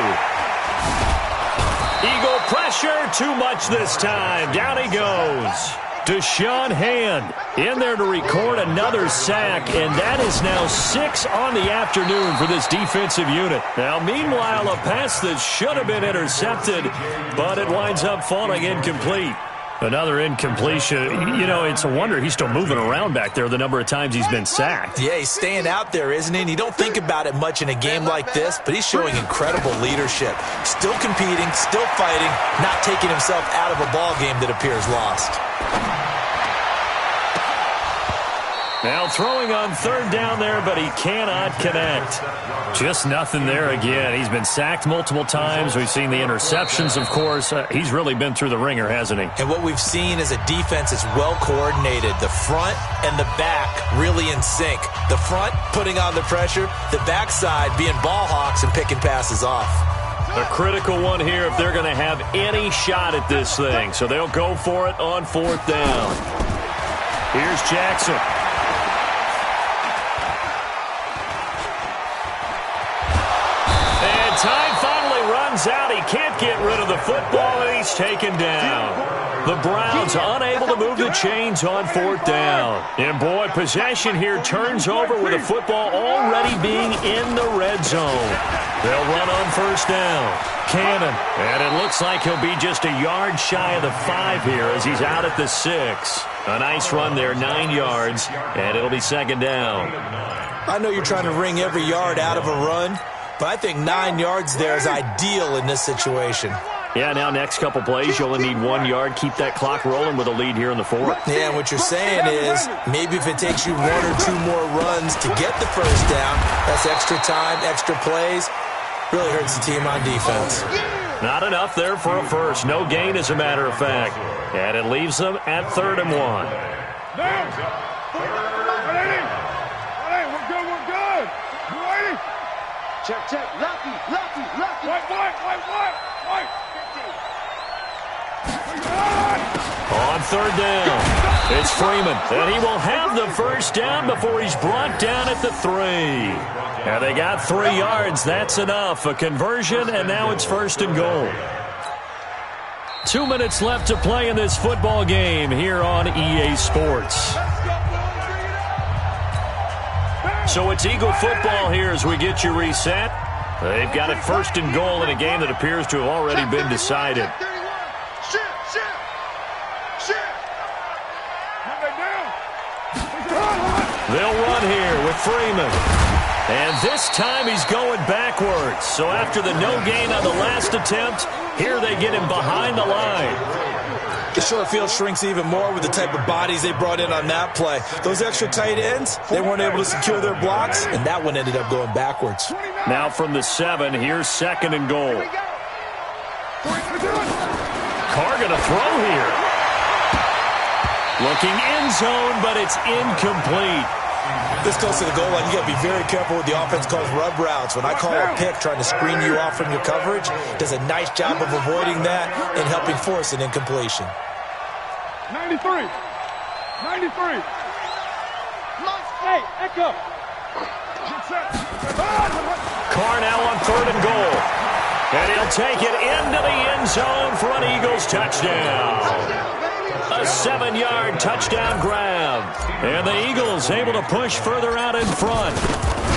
Eagle pressure, too much this time. Down he goes. Deshaun Hand in there to record another sack, and that is now 6 on the afternoon for this defensive unit. Now, meanwhile, a pass that should have been intercepted, but it winds up falling incomplete. Another incompletion. You know, it's a wonder he's still moving around back there the number of times he's been sacked.
Yeah, he's staying out there, isn't he? And you don't think about it much in a game like this, but he's showing incredible leadership. Still competing, still fighting, not taking himself out of a ball game that appears lost.
Now throwing on third down there, but he cannot connect. Just nothing there again. He's been sacked multiple times. We've seen the interceptions, of course. He's really been through the ringer, hasn't he?
And what we've seen is a defense that's well coordinated. The front and the back really in sync. The front putting on the pressure, the backside being ball hawks and picking passes off.
A critical one here if they're going to have any shot at this thing. So they'll go for it on 4th down. Here's Jackson. Time finally runs out. He can't get rid of the football, and he's taken down. The Browns unable to move the chains on 4th down. And, boy, possession here turns over with the football already being in the red zone. They'll run on 1st down. Cannon. And it looks like he'll be just a yard shy of the 5 here as he's out at the 6. A nice run there, 9 yards, and it'll be 2nd down.
I know you're trying to wring every yard out of a run, but I think 9 yards there is ideal in this situation.
Yeah, now next couple plays, you only need 1 yard. Keep that clock rolling with a lead here in the 4th.
Yeah, and what you're saying is maybe if it takes you 1 or 2 more runs to get the 1st down, that's extra time, extra plays. Really hurts the team on defense.
Not enough there for a first. No gain, as a matter of fact. And it leaves them at 3rd and 1.
Check. Lucky.
White.
On third down. It's Freeman, and he will have the first down before he's brought down at the 3. And they got 3 yards. That's enough. A conversion, and now it's first and goal. 2 minutes left to play in this football game here on EA Sports. So it's Eagle football here as we get you reset. They've got it first and goal in a game that appears to have already been decided. They'll run here with Freeman. And this time he's going backwards. So after the no gain on the last attempt, here they get him behind the line.
The short field shrinks even more with the type of bodies they brought in on that play. Those extra tight ends, they weren't able to secure their blocks, and that one ended up going backwards.
Now from the 7, here's second and goal. Carr going to throw here. Looking end zone, but it's incomplete.
This close to the goal line, you got to be very careful with the offense calls rub routes. When I call a pick trying to screen you off from your coverage, does a nice job of avoiding that and helping force an incompletion.
93. 93. Hey, Echo.
Carr now on third and goal. And he'll take it into the end zone for an Eagles touchdown. A 7-yard touchdown grab. And the Eagles able to push further out in front.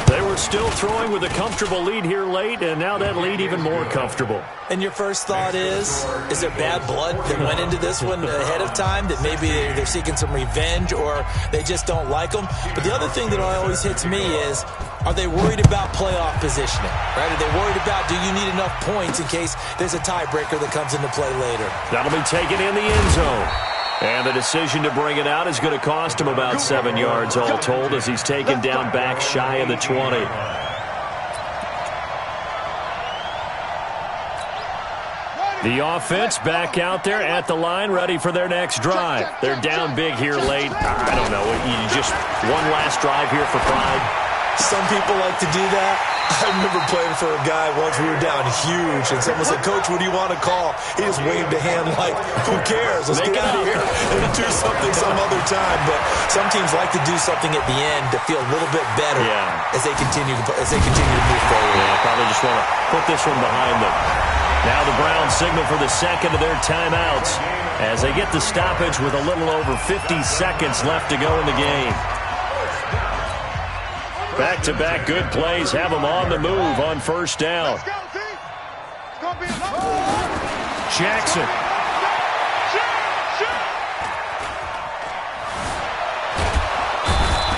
They were still throwing with a comfortable lead here late, and now that lead even more comfortable.
And your first thought is there bad blood that went into this one ahead of time, that maybe they're seeking some revenge or they just don't like them? But the other thing that always hits me is, are they worried about playoff positioning? Right? Are they worried about, do you need enough points in case there's a tiebreaker that comes into play later?
That'll be taken in the end zone. And the decision to bring it out is going to cost him about 7 yards all told as he's taken down back shy of the 20. The offense back out there at the line, ready for their next drive. They're down big here late. I don't know. You just one last drive here for pride.
Some people like to do that. I remember playing for a guy once. We were down huge, and someone said, "Coach, what do you want to call?" He just waved a hand like, "Who cares? Let's get out of here and do something some other time." But some teams like to do something at the end to feel a little bit better as they continue to move forward.
Yeah, probably just want to put this one behind them. Now the Browns signal for the second of their timeouts as they get the stoppage with a little over 50 seconds left to go in the game. Back-to-back good plays have them on the move on first down. Jackson.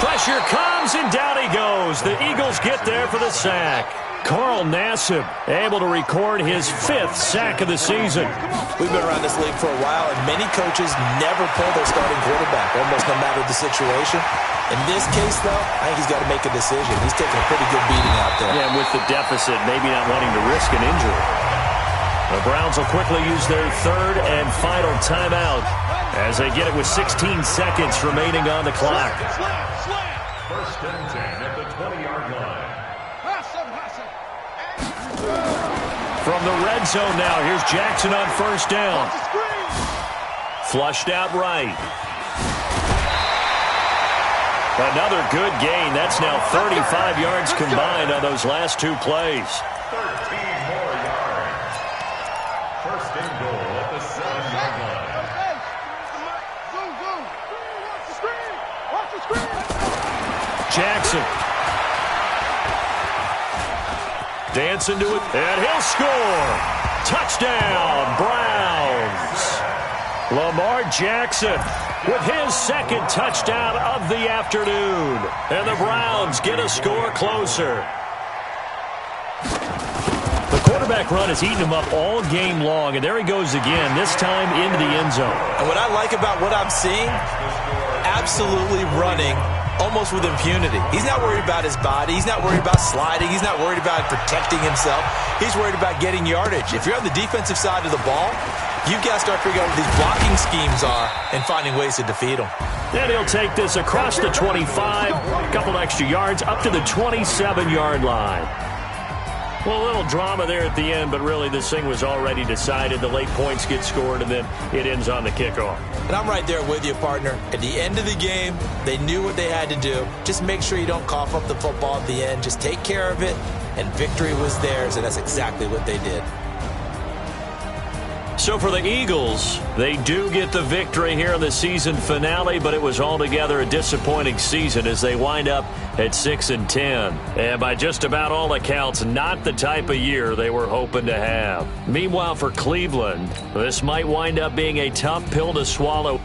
Pressure comes, and down he goes. The Eagles get there for the sack. Carl Nassib able to record his 5th sack of the season.
We've been around this league for a while, and many coaches never pull their starting quarterback, almost no matter the situation. In this case, though, I think he's got to make a decision. He's taking a pretty good beating out there.
Yeah, with the deficit, maybe not wanting to risk an injury. The Browns will quickly use their third and final timeout as they get it with 16 seconds remaining on the clock.
First and 10 at the 20-yard line.
From the red zone now, here's Jackson on first down. Flushed out right. Another good gain. That's now 35 yards combined on those last 2 plays.
13 more yards. First and goal at the 7-yard line.
Jackson. Dancing to it, and he'll score. Touchdown, Browns. Lamar Jackson with his second touchdown of the afternoon. And the Browns get a score closer. The quarterback run has eaten him up all game long, and there he goes again, this time into the end zone.
And what I like about what I'm seeing, absolutely running almost with impunity. He's not worried about his body. He's not worried about sliding. He's not worried about protecting himself. He's worried about getting yardage. If you're on the defensive side of the ball, you've got to start figuring out what these blocking schemes are and finding ways to defeat them.
Then he'll take this across the 25, a couple extra yards, up to the 27-yard line. Well, a little drama there at the end, but really this thing was already decided. The late points get scored, and then it ends on the kickoff.
And I'm right there with you, partner. At the end of the game, they knew what they had to do. Just make sure you don't cough up the football at the end. Just take care of it, and victory was theirs, and that's exactly what they did.
So for the Eagles, they do get the victory here in the season finale, but it was altogether a disappointing season as they wind up at 6-10. And by just about all accounts, not the type of year they were hoping to have. Meanwhile, for Cleveland, this might wind up being a tough pill to swallow.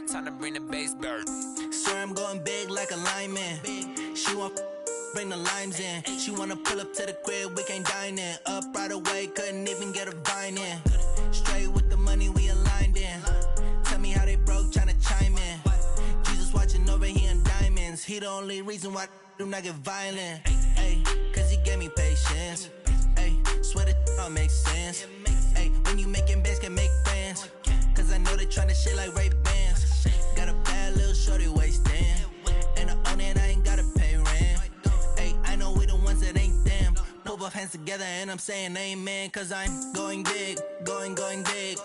Time to bring the base bird.
Swear I'm going big like a lineman. She want bring the limes in. She wanna pull up to the crib, we can't dine in. Up right away, couldn't even get a vine in. Straight with the money we aligned in. Tell me how they broke, tryna chime in. Jesus watching over here in diamonds. He the only reason why I do not get violent. Ay, cause he gave me patience. Ay, swear that all makes sense. Ay, when you making bands, can make friends. Cause I know they tryna shit like Ray Bans. Got a bad little shorty wasting. And I own it, I ain't gotta pay rent. Ay, I know we the ones that ain't them. Put both hands together and I'm saying amen. Cause I'm going big, going big.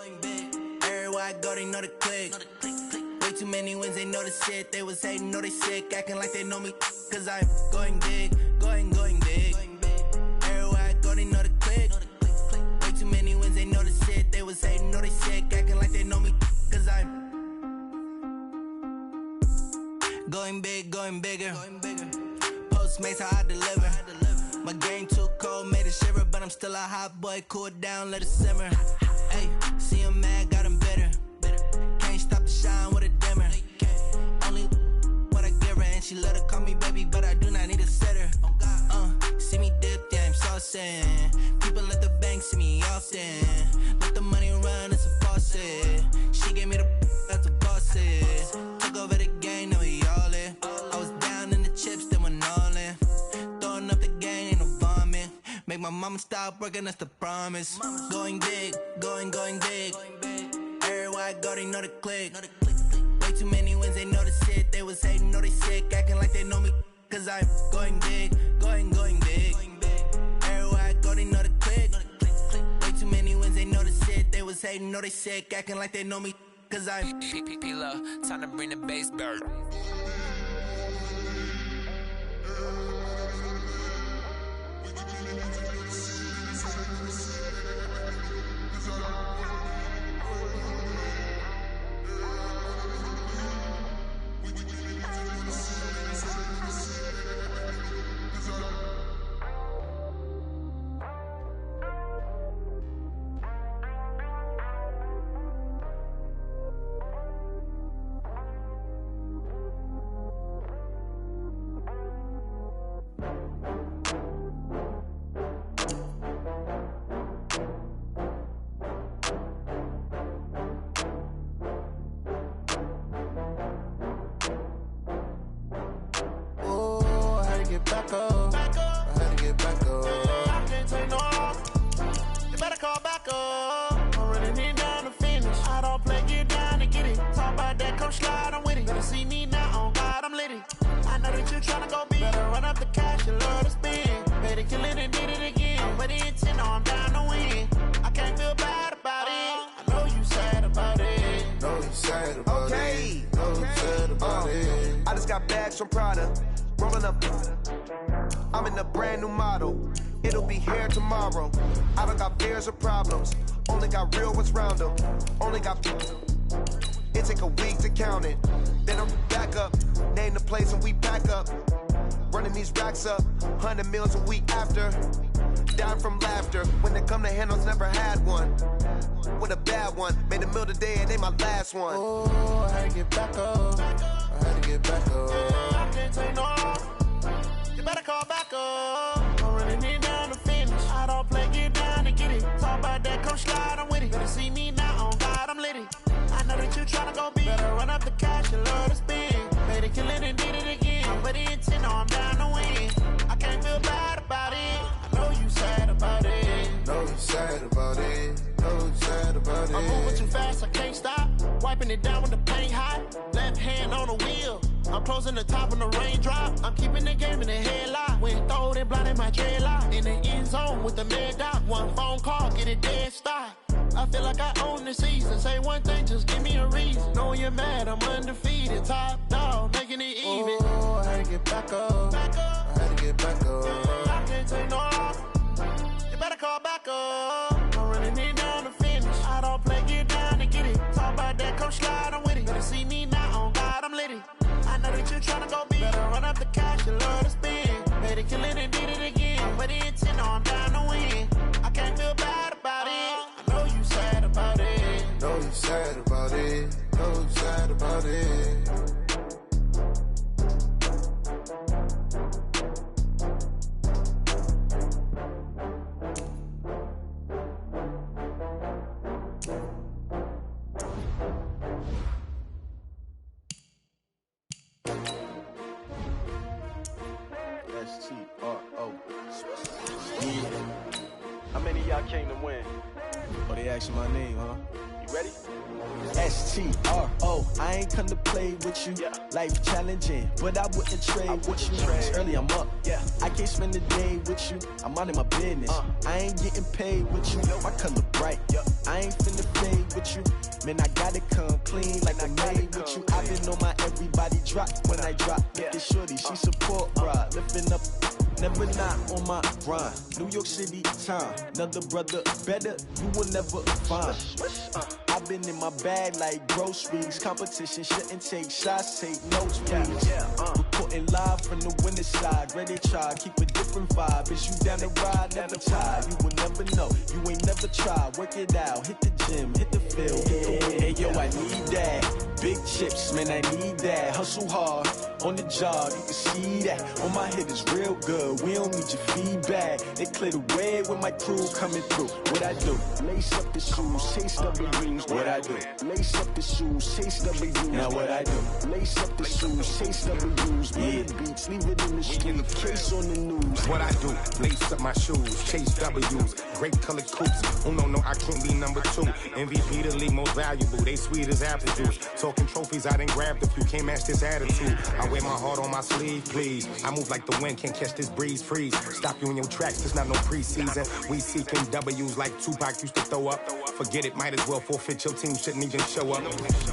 Everywhere I go, they know the click. Way too many wins, they know the shit. They was hating, know they sick, acting like they know me. Cause I'm going big, going big. Everywhere I go, they know the click. Way too many wins, they know the shit. They was hating, know they sick, acting like they know me. Cause I'm going big, going bigger. Postmates how I deliver. My game too cold, made it shiver, but I'm still a hot boy. Cool it down, let it simmer. Hey, see him mad, got him bitter. Can't stop the shine with a dimmer. Only what I give her, and she let her call me baby, but I do not need a sitter. See me dip, yeah, I'm saucing. People at the bank see me often. Let the money run, it's a faucet. She gave me the that's a boss it. Took over the game, now we all in. I was down in the chips, then went all in. Throwing up the game, ain't no vomit. Make my mama stop working, that's the promise. Going big, going big. Everywhere I go, they know the click. Way too many wins, they know the shit. They was hating, know they sick, acting like they know me. Cause I'm going big, going big. Everywhere I go, they know the click. Way too many wins, they know the shit. They was hating, know they sick, acting like they know me. Cause I'm
P-P-P-Lo, time to bring the bass bird.
From Prada, rolling up. I'm in a brand new model. It'll be here tomorrow. I don't got fears or problems. Only got real ones round them. Only got. It take a week to count it. Then I'm back up. Name the place and we pack up. Running these racks up. 100 meals a week after. Dying from laughter. When it come to handles, never had one. With a bad one. Made a meal today and they my last one.
Oh, I had to get back up. I had to get back up. I can't take no loss. You better call back up. I'm running it down to finish. I don't play, get down to get it. Talk about that, come slide, I'm with it. Better see me now, on God, I'm litty. I know that you tryna go big. Better run up the cash, you love to spend. Made it, kill it, and did it again. But the intent, no, I'm down to win. I can't feel bad about it. I know you sad about it.
Know you sad about it. Know you sad about it.
I'm moving too fast, I can't stop. Wiping it down with the paint hot. Left hand on the wheel. I'm closing the top on the raindrop. I'm keeping the game in the headlock. When throwed and blinded my dreadlock. In the end zone with the mad dot. One phone call, get it dead stop. I feel like I own the season. Say one thing, just give me a reason. Knowing you're mad, I'm undefeated. Top dog, making it even.
Oh, I had to get back up. I had to get back up.
I can't take no loss. You better call back up. I'm running it down to finish. I don't play, get down to get it. Talk about that, come slide, I'm with it. Better see me now, on God, I'm litty. I know that you tryna go big. Better run up the cash, you love to spend. Made it, kill it, and did it again. But the intent, no, I'm down to win. I can't feel bad about it. I know you sad about it.
Know you sad about it. Know you sad about it.
S-T-R-O. Yeah. How many of y'all came to win? Oh, they asking my name, huh? You ready?
S-T-R-O. I ain't come to play with you.
Yeah.
Life challenging, but I wouldn't trade with you. It's early, I'm up.
Yeah.
I can't spend the day with you. I'm out in my business. I ain't getting paid with you. My color bright. I ain't finna play with you. Man, I gotta come clean like I made with you. I've been on my everybody drop when I drop. Look at shorty, she support ride. Lifting up, never not on my grind. New York City time. Another brother better, you will never find. I've been in my bag like groceries. Competition shouldn't take shots, take notes, please. Reporting live from the winning side. Ready to try, keep a different vibe. Is you down the ride, never tired. You will never know, you ain't never tried. Work it out, hit the gym, hit the field, hit the win. Hey yo, I need that. Big chips, man, I need that. Hustle hard, on the job, you can see that. On my head is real good, we don't need your feedback. They clear the way with my crew coming through. What I do? Lace up the shoes, chase W's. What I do? Lace up the shoes, chase W's. Now what I do? Lace up the shoes, chase W's. Bring the beats, leave it in the street, case on the news.
What I do? Lace up my shoes, chase W's. Great colored coops. Oh no, I can't be number 2. MVP the league most valuable. They sweet as apple juice. Talking trophies, I done grabbed a few. Can't match this attitude. I wear my heart on my sleeve, please. I move like the wind, can't catch this breeze. Freeze. Stop you in your tracks. There's not no preseason. We seeking W's like Tupac used to throw up. Forget it, might as well forfeit. Your team shouldn't even show up.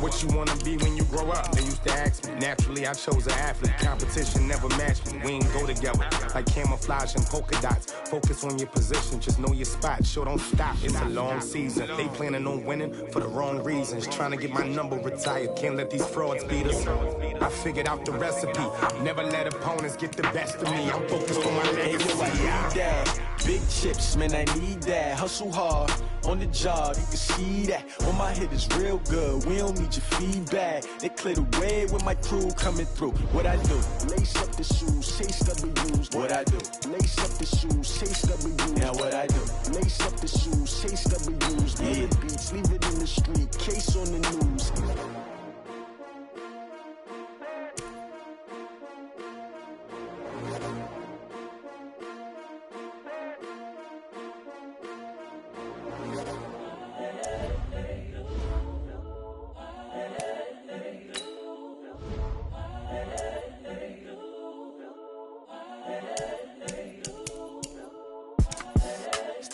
What you wanna be when you grow up? They used to ask me. Naturally, I chose an athlete. Competition never matched me. We ain't go together like camouflage and polka dots. Focus on your position, just know your spot. Sure, don't stop. It's a long season. They planning on winning for the wrong reasons. Trying to get my number retired. Can't let these frauds beat us. I figured out the recipe. Never let opponents get the best of me. I'm focused on my legacy.
Hey, yo, I need that. Big chips, man, I need that. Hustle hard, on the job, you can see that. On my head is real good, we don't need your feedback. They clear the way with my crew coming through. What I do? Lace up the shoes, chase W's. What I do? Lace up the shoes, chase W's. Now what I do? Lace up the shoes, chase W's. Bring the beats, leave it in the street, case on the news.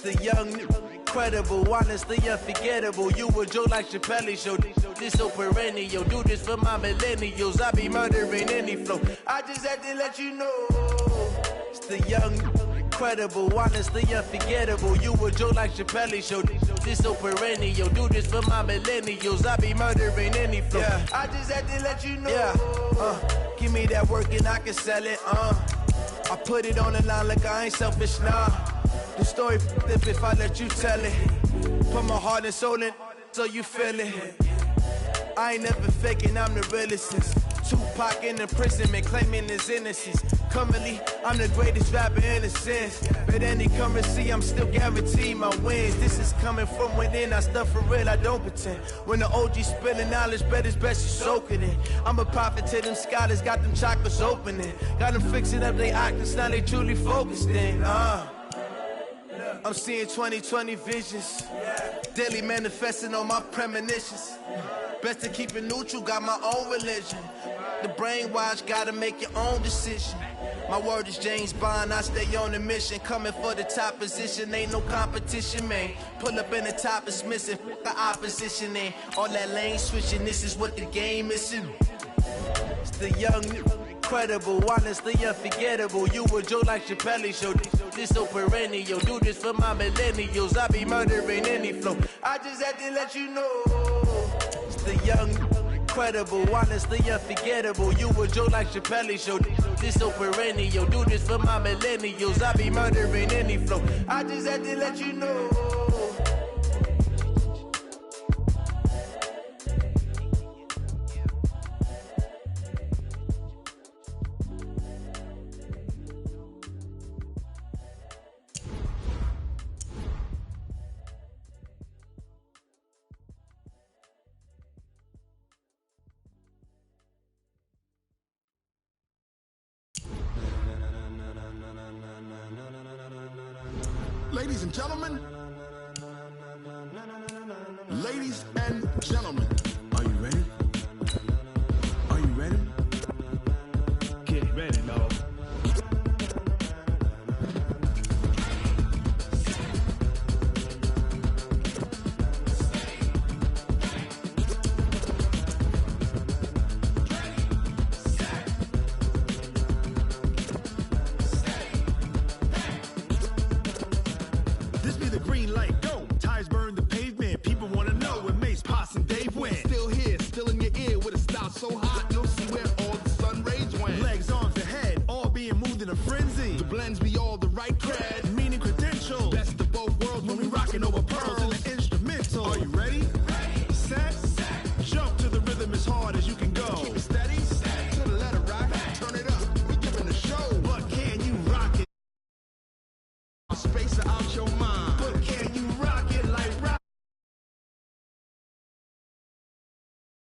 The young, incredible, honestly unforgettable. You a joke like Chappelle show. This so perennial. Do this for my millennials. I be murdering any flow. I just had to let you know. It's the young, incredible, honestly unforgettable. You a joke like Chappelle show. This so perennial. Do this for my millennials. I be murdering any flow. Yeah. I just had to let you know. Yeah. Give me that work and I can sell it. I put it on the line like I ain't selfish, nah. The story if I let you tell it. Put my heart and soul in so you feel it. I ain't never faking, I'm the realest. Tupac in imprisonment, claiming his innocence. Currently, I'm the greatest rapper in a sense. But any currency, I'm still guaranteed my wins. This is coming from within, I stuff for real, I don't pretend. When the OG spilling knowledge, bet it's best you soak it in. I'm a prophet to them scholars, got them chakras opening. Got them fixing up they octaves, now they truly focused in. I'm seeing 2020 visions. Daily manifesting on my premonitions. Best to keep it neutral, got my own religion. The brainwash, gotta make your own decision. My word is James Bond, I stay on a mission. Coming for the top position, ain't no competition, man. Pull up in the top, it's missing, fuck the opposition, and all that lane switching, this is what the game is. It's the young, incredible, honestly unforgettable. You a joke like Chappelle show. This so perennial. Do this for my millennials. I be murdering any flow. I just had to let you know. It's the young, incredible, honestly unforgettable. You a joke like Chappelle show. This so perennial. Do this for my millennials. I be murdering any flow. I just had to let you know.
Ladies and gentlemen, ladies and gentlemen, are you ready? Are you ready? Get ready, dog.
Green light, go. Tires burn the pavement. People wanna know when Mace, Poss, and Dave went. Still here,
in a frenzy. The blends be all the right creds.